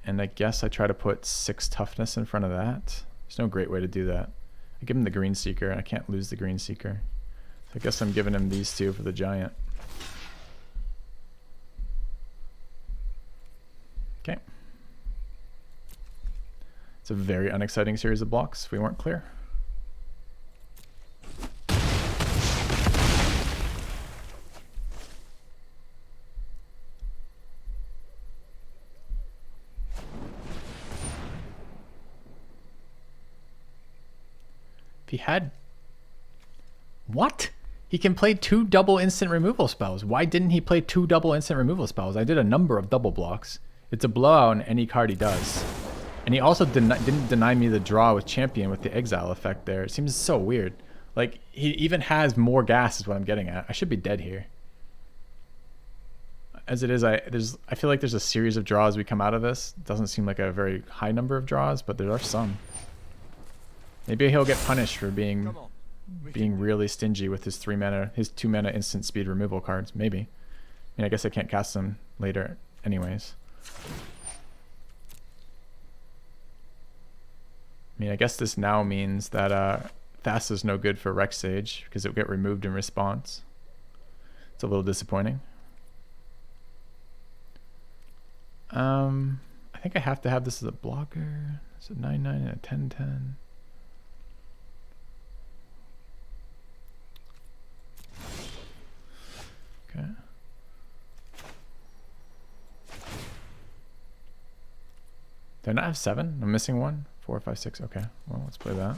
And I guess I try to put 6 toughness in front of that. There's no great way to do that. I give him the Green Seeker, and I can't lose the Green Seeker. I guess I'm giving him these 2 for the giant. Okay. It's a very unexciting series of blocks, if we weren't clear. If he had... What? He can play 2 double instant removal spells. Why didn't he play 2 double instant removal spells? I did a number of double blocks. It's a blowout on any card he does. And he also didn't deny me the draw with Champion with the exile effect there. It seems so weird. Like, he even has more gas is what I'm getting at. I should be dead here. As it is, I feel like there's a series of draws we come out of this. It doesn't seem like a very high number of draws, but there are some. Maybe he'll get punished for being really stingy with his 2 mana instant speed removal cards. Maybe. I mean, I guess I can't cast them later anyways. I mean, I guess this now means that Thassa's no good for Rex Sage because it will get removed in response. It's a little disappointing. I think I have to have this as a blocker. It's a 9/9 and a 10/10. Okay. Do I not have 7? I'm missing 1. 4, 5, 6. Okay. Well, let's play that.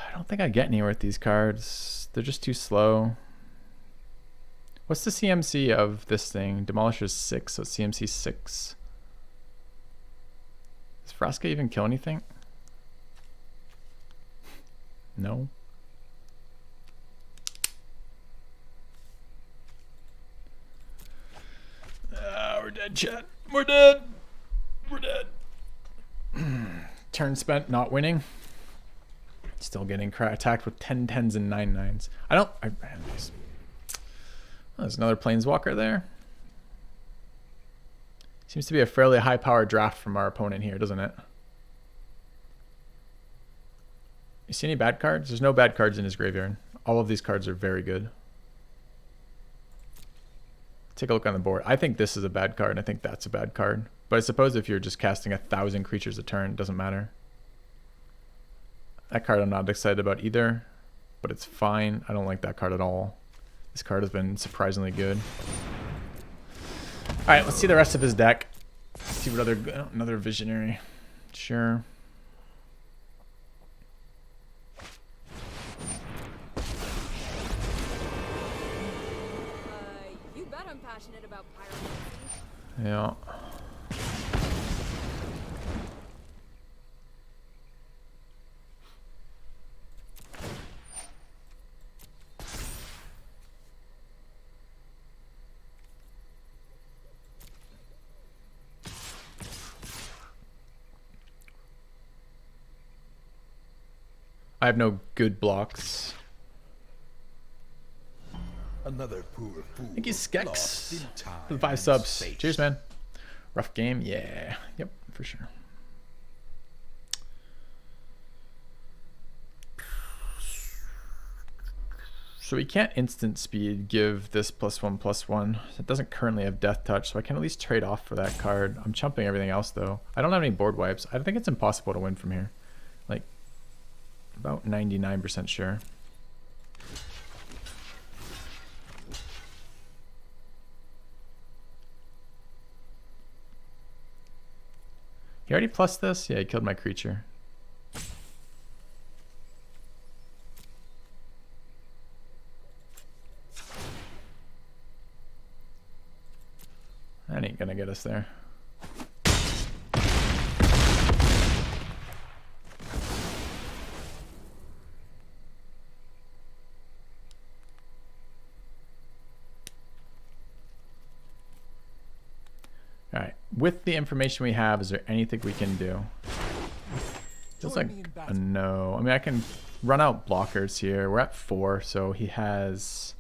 I don't think I get anywhere with these cards. They're just too slow. What's the CMC of this thing? Demolisher's 6, so CMC 6. Vraska even kill anything? No. We're dead, chat. We're dead. We're dead. Turn spent not winning. Still getting attacked with 10 10s and 9 9s. There's another planeswalker there. Seems to be a fairly high power draft from our opponent here, doesn't it? You see any bad cards? There's no bad cards in his graveyard. All of these cards are very good. Take a look on the board. I think this is a bad card, and I think that's a bad card. But I suppose if you're just casting 1,000 creatures a turn, it doesn't matter. That card I'm not excited about either, but it's fine. I don't like that card at all. This card has been surprisingly good. All right, let's see the rest of his deck. See what another visionary. Sure. You bet I'm passionate about pyromancy. Yeah. I have no good blocks. Another poor fool. Thank you, lost Skex, in time for the 5 and subs. space. Cheers, man. Rough game, yeah. Yep, for sure. So we can't instant speed give this +1/+1. It doesn't currently have death touch, so I can at least trade off for that card. I'm chumping everything else though. I don't have any board wipes. I think it's impossible to win from here. Like, about 99% sure. He already plussed this? Yeah, he killed my creature. That ain't gonna get us there. All right, with the information we have, is there anything we can do? Feels like a no. I mean, I can run out blockers here. We're at 4, so he has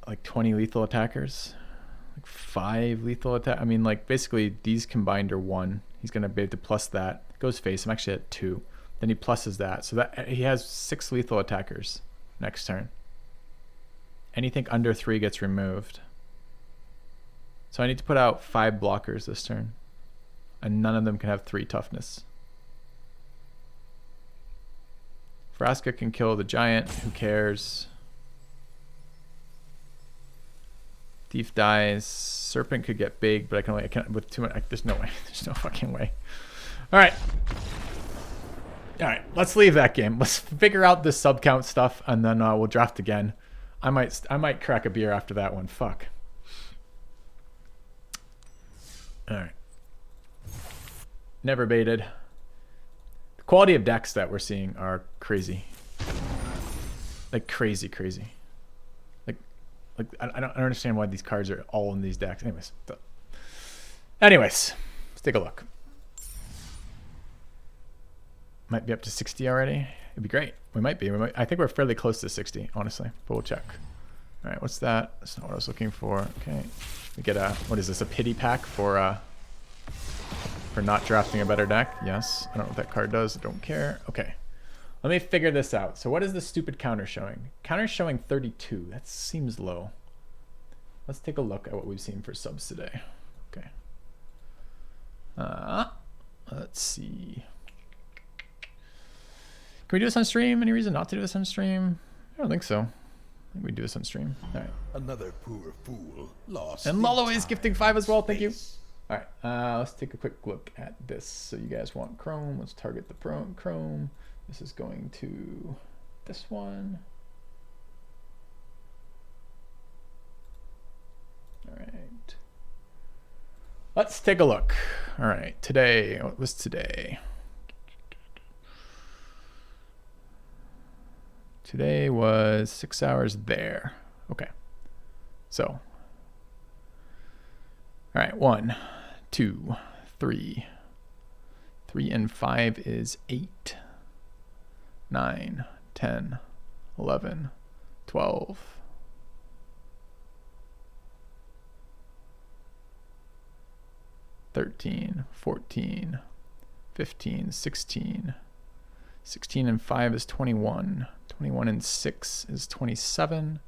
like 20 lethal attackers. Like 5 lethal attack. I mean, like basically these combined are 1. He's gonna be able to plus that. Goes face. I'm actually at 2. Then he pluses that, so that he has 6 lethal attackers next turn. Anything under 3 gets removed. So I need to put out 5 blockers this turn, and none of them can have 3 toughness. Vraska can kill the giant. Who cares? Thief dies. Serpent could get big, but I can't with too much. There's no way. There's no fucking way. All right. All right. Let's leave that game. Let's figure out this sub count stuff, and then we'll draft again. I might crack a beer after that one. Fuck. All right. Never baited. The quality of decks that we're seeing are crazy. Like crazy. Like I don't understand why these cards are all in these decks. Anyways, let's take a look. Might be up to 60 already. It'd be great. We might be. I think we're fairly close to 60, honestly. But we'll check. All right, what's that? That's not what I was looking for. Okay, we get a, what is this? A pity pack for not drafting a better deck? Yes. I don't know what that card does. I don't care. Okay. Let me figure this out. So what is the stupid counter showing? Counter's showing 32. That seems low. Let's take a look at what we've seen for subs today. Okay. Let's see. Can we do this on stream? Any reason not to do this on stream? I don't think so. I think we do this on stream. All right. Another poor fool lost. And in Lolo is time gifting 5 as well. Thank you. space. All right. Let's take a quick look at this. So you guys want Chrome. Let's target the Chrome. This is going to this one. All right. Let's take a look. All right, today, what was today? Today was 6 hours there. Okay. So, all right, 1, 2, 3. 3 and 5 is 8, 9, 10, 11, 12. 13, 14, 15, 16. 16 and 5 is 21. 21 and 6 is 27.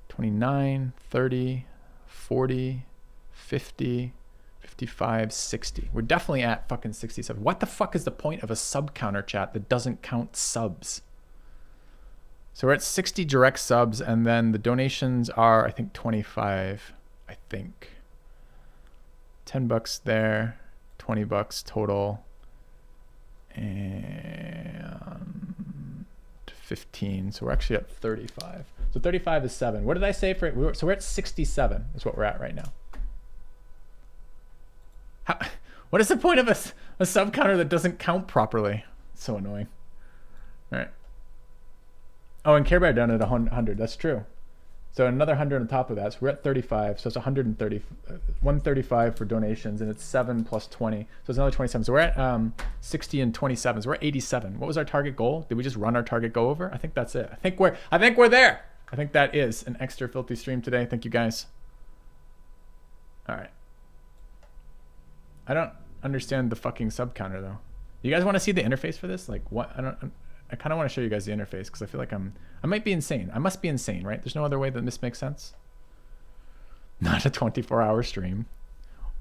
29, 30, 40, 50, 55, 60. We're definitely at fucking 67. What the fuck is the point of a sub counter, chat, that doesn't count subs? So we're at 60 direct subs, and then the donations are, I think, 25. I think. $10 there, $20 total, and 15. So we're actually at 35. So 35 is 7. What did I say for? So we're at 67 is what we're at right now. What is the point of a sub counter that doesn't count properly? It's so annoying. All right. Oh, and Care Bear done at 100. That's true. So another 100 on top of that. So we're at 35. So it's 130, 135 for donations, and it's 7 plus 20. So it's another 27. So we're at 60 and 27. So we're at 87. What was our target goal? Did we just run our target go over? I think that's it. I think we're there. I think that is an extra filthy stream today. Thank you guys. All right. I don't understand the fucking sub counter though. You guys want to see the interface for this? Like what? I kind of want to show you guys the interface because I feel like I might be insane. I must be insane, right? There's no other way that this makes sense. Not a 24-hour stream,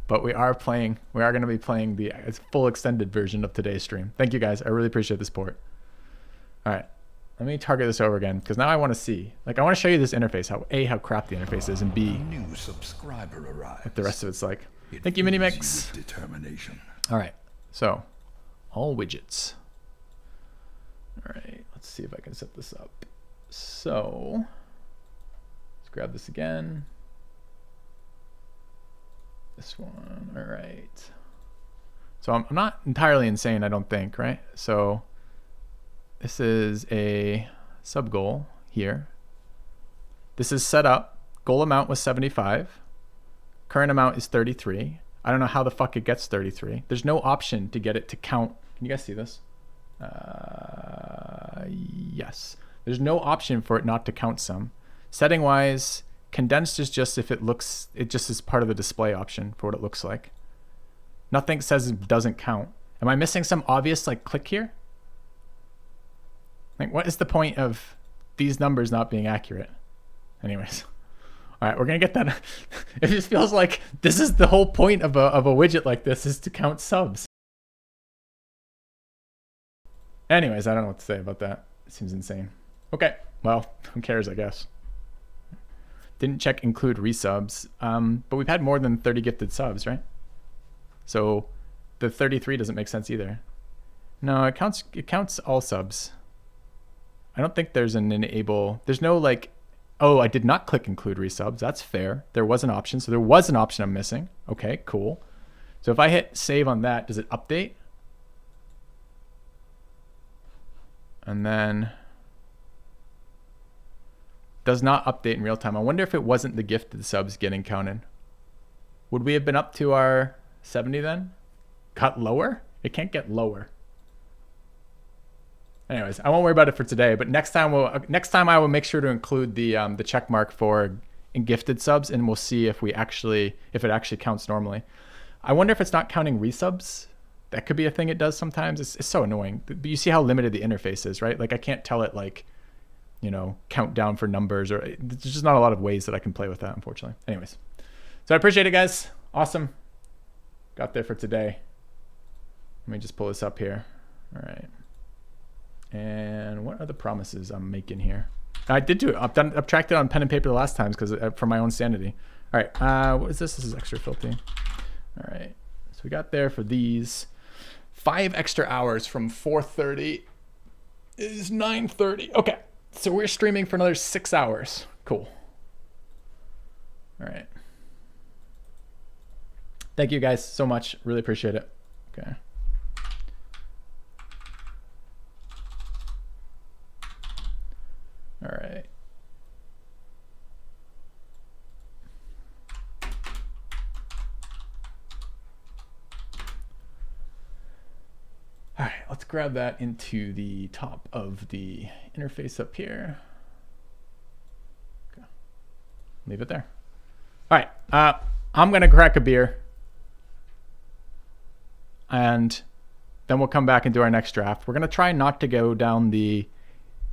but we are going to be playing the full extended version of today's stream. Thank you guys. I really appreciate the support. All right, let me target this over again because now I want to see. Like I want to show you this interface. How crap the interface is, and B, New subscriber arrives. what the rest of it's like. It Thank you, fills Minimix. with determination. All right, so all widgets. All right, let's see if I can set this up. So let's grab this again. This one, all right. So I'm not entirely insane, I don't think, right? So this is a sub goal here. This is set up. Goal amount was 75. Current amount is 33. I don't know how the fuck it gets 33. There's no option to get it to count. Can you guys see this? Yes. There's no option for it not to count some. Setting wise, condensed is just if it just is part of the display option for what it looks like. Nothing says it doesn't count. Am I missing some obvious like click here? Like what is the point of these numbers not being accurate? Anyways. All right, we're gonna get that. It just feels like this is the whole point of a widget like this is to count subs. Anyways, I don't know what to say about that. It seems insane. Okay, well, who cares, I guess. Didn't check include resubs, but we've had more than 30 gifted subs, right? So the 33 doesn't make sense either. No, it counts all subs. I don't think there's an enable. There's no like, oh, I did not click include resubs. That's fair. There was an option. So there was an option I'm missing. Okay, cool. So if I hit save on that, does it update? And then does not update in real time. I wonder if it wasn't the gifted subs getting counted. Would we have been up to our 70 then? Got lower? It can't get lower. Anyways, I won't worry about it for today, but next time I will make sure to include the check mark for gifted subs, and we'll see if it actually counts normally. I wonder if it's not counting resubs. That could be a thing it does sometimes. It's so annoying. But you see how limited the interface is, right? Like I can't tell it like, you know, count down for numbers, or there's just not a lot of ways that I can play with that, unfortunately. Anyways, so I appreciate it, guys. Awesome. Got there for today. Let me just pull this up here. All right. And what are the promises I'm making here? I did do it. I've tracked it on pen and paper the last times because for my own sanity. All right. What is this? This is extra filthy. All right. So we got there for these 5 extra hours from 4:30 is 9:30. Okay. So we're streaming for another 6 hours. Cool. All right. Thank you guys so much. Really appreciate it. Okay. All right. All right, let's grab that into the top of the interface up here. Okay. Leave it there. All right, I'm gonna crack a beer, and then we'll come back and do our next draft. We're gonna try not to go down the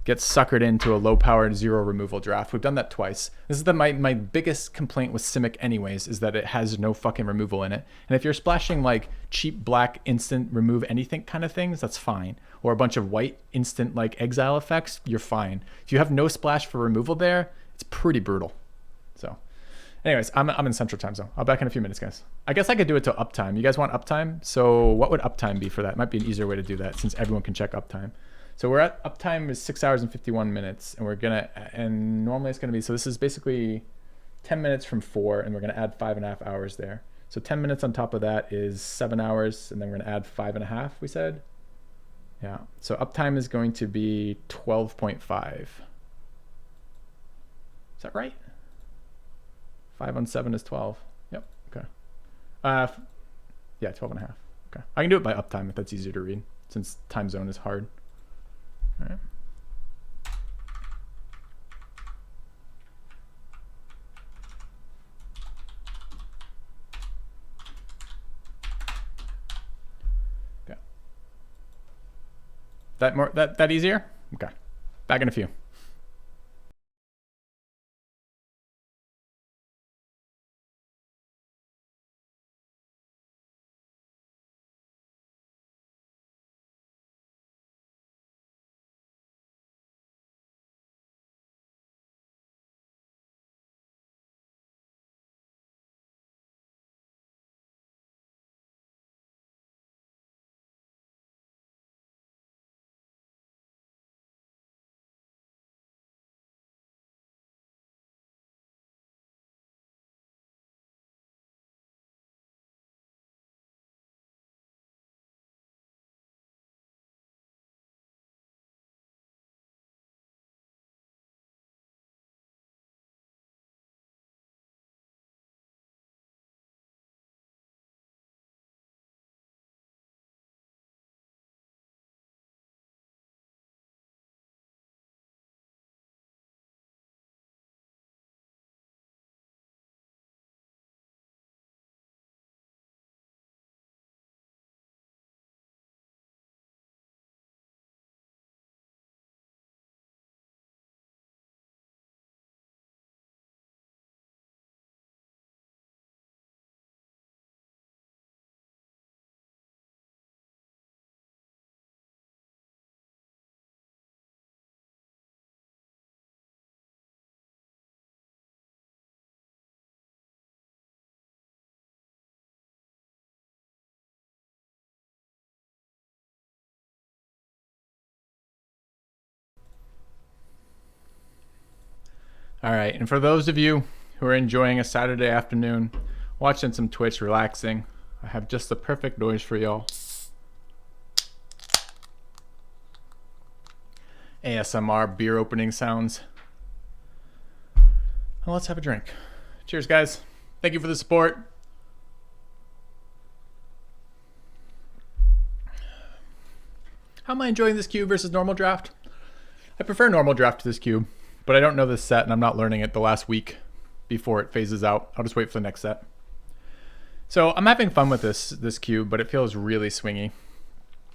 get suckered into a low-powered zero removal draft. We've done that twice. This is my biggest complaint with Simic anyways, is that it has no fucking removal in it. And if you're splashing like cheap black instant remove anything kind of things, that's fine. Or a bunch of white instant like exile effects, you're fine. If you have no splash for removal there, it's pretty brutal. So anyways, I'm in Central Time Zone. I'll be back in a few minutes, guys. I guess I could do it till uptime. You guys want uptime? So what would uptime be for that? Might be an easier way to do that since everyone can check uptime. So we're at uptime is 6 hours and 51 minutes, and we're gonna, and normally it's gonna be, so this is basically 10 minutes from 4, and we're gonna add 5.5 hours there. So 10 minutes on top of that is 7 hours, and then we're gonna add 5.5, we said? Yeah, so uptime is going to be 12.5. Is that right? 5 on 7 is 12. Yep, okay. Yeah, 12.5, okay. I can do it by uptime if that's easier to read, since time zone is hard. All right. Okay. That easier? Okay. Back in a few. All right, and for those of you who are enjoying a Saturday afternoon, watching some Twitch, relaxing, I have just the perfect noise for y'all. ASMR beer opening sounds. Well, let's have a drink. Cheers, guys. Thank you for the support. How am I enjoying this cube versus normal draft? I prefer normal draft to this cube, but I don't know this set and I'm not learning it the last week before it phases out. I'll just wait for the next set. So I'm having fun with this cube, but it feels really swingy.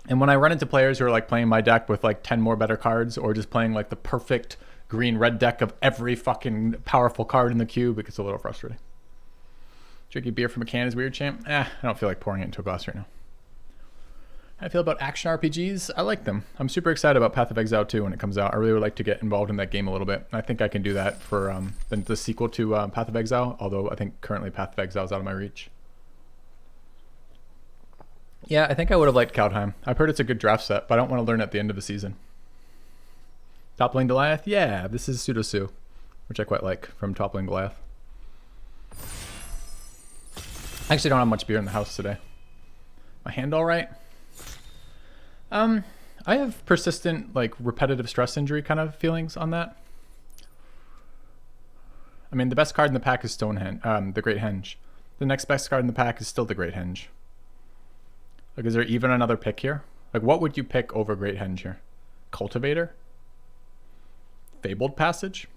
And when I run into players who are like playing my deck with like 10 more better cards, or just playing like the perfect green-red deck of every fucking powerful card in the cube, it gets a little frustrating. Drinking beer from a can is weird, champ. I don't feel like pouring it into a glass right now. How do I feel about action RPGs? I like them. I'm super excited about Path of Exile 2 when it comes out. I really would like to get involved in that game a little bit. I think I can do that for the sequel to Path of Exile, although I think currently Path of Exile is out of my reach. Yeah, I think I would have liked Kaldheim. I've heard it's a good draft set, but I don't want to learn at the end of the season. Toppling Goliath? Yeah, this is Pseudo-Sue, which I quite like from Toppling Goliath. I actually don't have much beer in the house today. My hand all right? I have persistent, like, repetitive stress injury kind of feelings on that. I mean, the best card in the pack is Stonehenge, the Great Henge. The next best card in the pack is still the Great Henge. Like, is there even another pick here? Like, what would you pick over Great Henge here? Cultivator? Fabled Passage?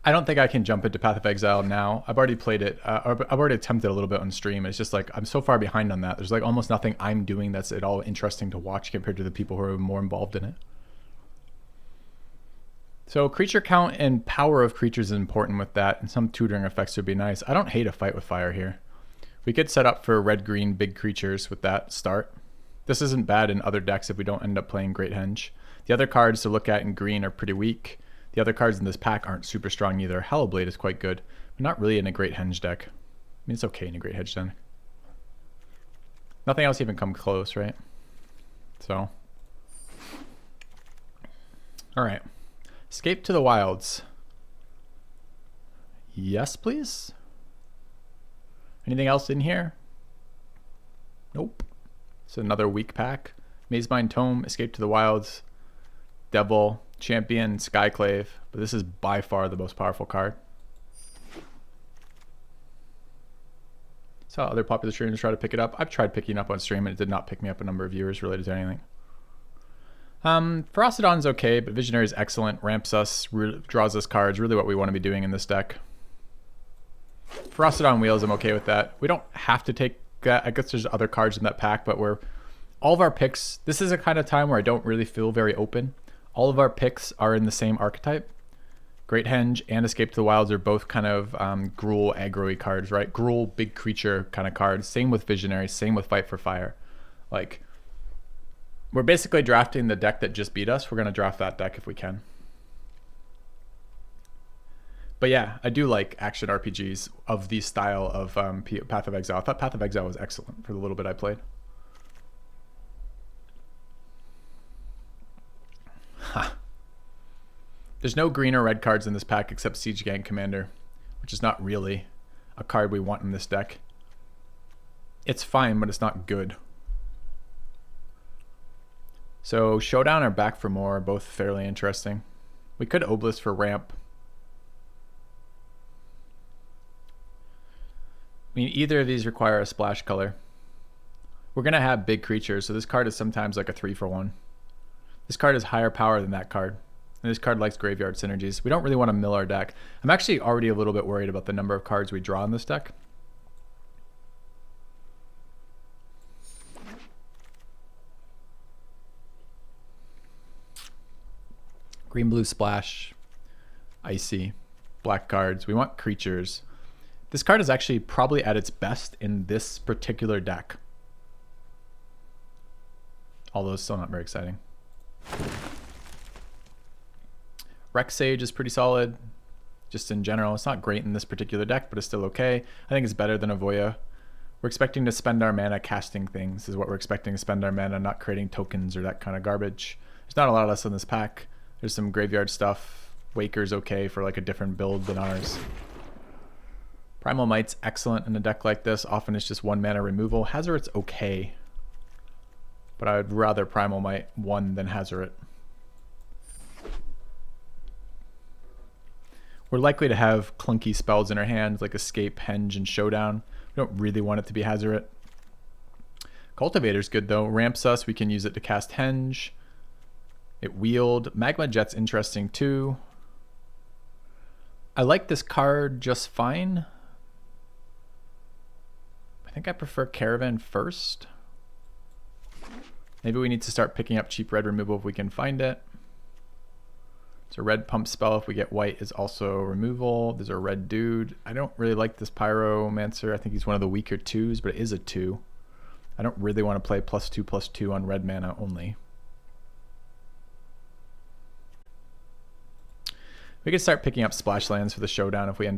I don't think I can jump into Path of Exile now. I've already played it. I've already attempted a little bit on stream. It's just like I'm so far behind on that. There's like almost nothing I'm doing that's at all interesting to watch compared to the people who are more involved in it. So creature count and power of creatures is important with that, and some tutoring effects would be nice. I don't hate a fight with fire here. We could set up for red-green big creatures with that start. This isn't bad in other decks if we don't end up playing Great Henge. The other cards to look at in green are pretty weak. The other cards in this pack aren't super strong either. Hellblade is quite good, but not really in a Great Henge deck. I mean, it's okay in a Great Henge deck. Nothing else even come close, right? So. Alright. Escape to the Wilds. Yes, please? Anything else in here? Nope. It's another weak pack. Mazemind Tome, Escape to the Wilds, Devil, Champion, Skyclave, but this is by far the most powerful card. Saw other popular streamers try to pick it up. I've tried picking up on stream and it did not pick me up a number of viewers related to anything. Ferocidon's okay, but Visionary is excellent. Ramps us, draws us cards, really what we want to be doing in this deck. Ferocidon Wheels, I'm okay with that. We don't have to take that. I guess there's other cards in that pack, but all of our picks, this is a kind of time where I don't really feel very open. All of our picks are in the same archetype. Great Henge and Escape to the Wilds are both kind of Gruul aggro-y cards, right? Gruul, big creature kind of cards. Same with Visionary, same with Fight for Fire. Like, we're basically drafting the deck that just beat us. We're going to draft that deck if we can. But yeah, I do like action RPGs of the style of Path of Exile. I thought Path of Exile was excellent for the little bit I played. Ha. There's no green or red cards in this pack except Siege Gang Commander, which is not really a card we want in this deck. It's fine, but it's not good. So Showdown or Back for More are both fairly interesting. We could Obelisk for ramp. I mean, either of these require a splash color. We're going to have big creatures, so this card is sometimes like a 3-for-1. This card is higher power than that card. And this card likes graveyard synergies. We don't really want to mill our deck. I'm actually already a little bit worried about the number of cards we draw in this deck. Green, blue, splash, icy, black cards. We want creatures. This card is actually probably at its best in this particular deck. Although it's still not very exciting. Rex Sage is pretty solid. Just in general, it's not great in this particular deck, but it's still okay. I think it's better than Avoya. We're expecting to spend our mana casting things is what we're expecting to spend our mana, not creating tokens or that kind of garbage. There's not a lot of us in this pack. There's some graveyard stuff. Waker's okay for like a different build than ours. Primal Might's excellent in a deck like this. Often it's just 1 mana removal. Hazoret's okay, but I would rather Primal Might 1 than Hazoret. We're likely to have clunky spells in our hand like Escape, Henge, and Showdown. We don't really want it to be Hazoret. Cultivator's good though. Ramps us. We can use it to cast Henge. It Wield. Magma Jet's interesting too. I like this card just fine. I think I prefer Caravan first. Maybe we need to start picking up cheap red removal if we can find it. It's a red pump spell. If we get white is also removal. There's a red dude. I don't really like this Pyromancer. I think he's one of the weaker 2s, but it is a 2. I don't really want to play +2/+2 on red mana only. We could start picking up splash lands for the Showdown if we end up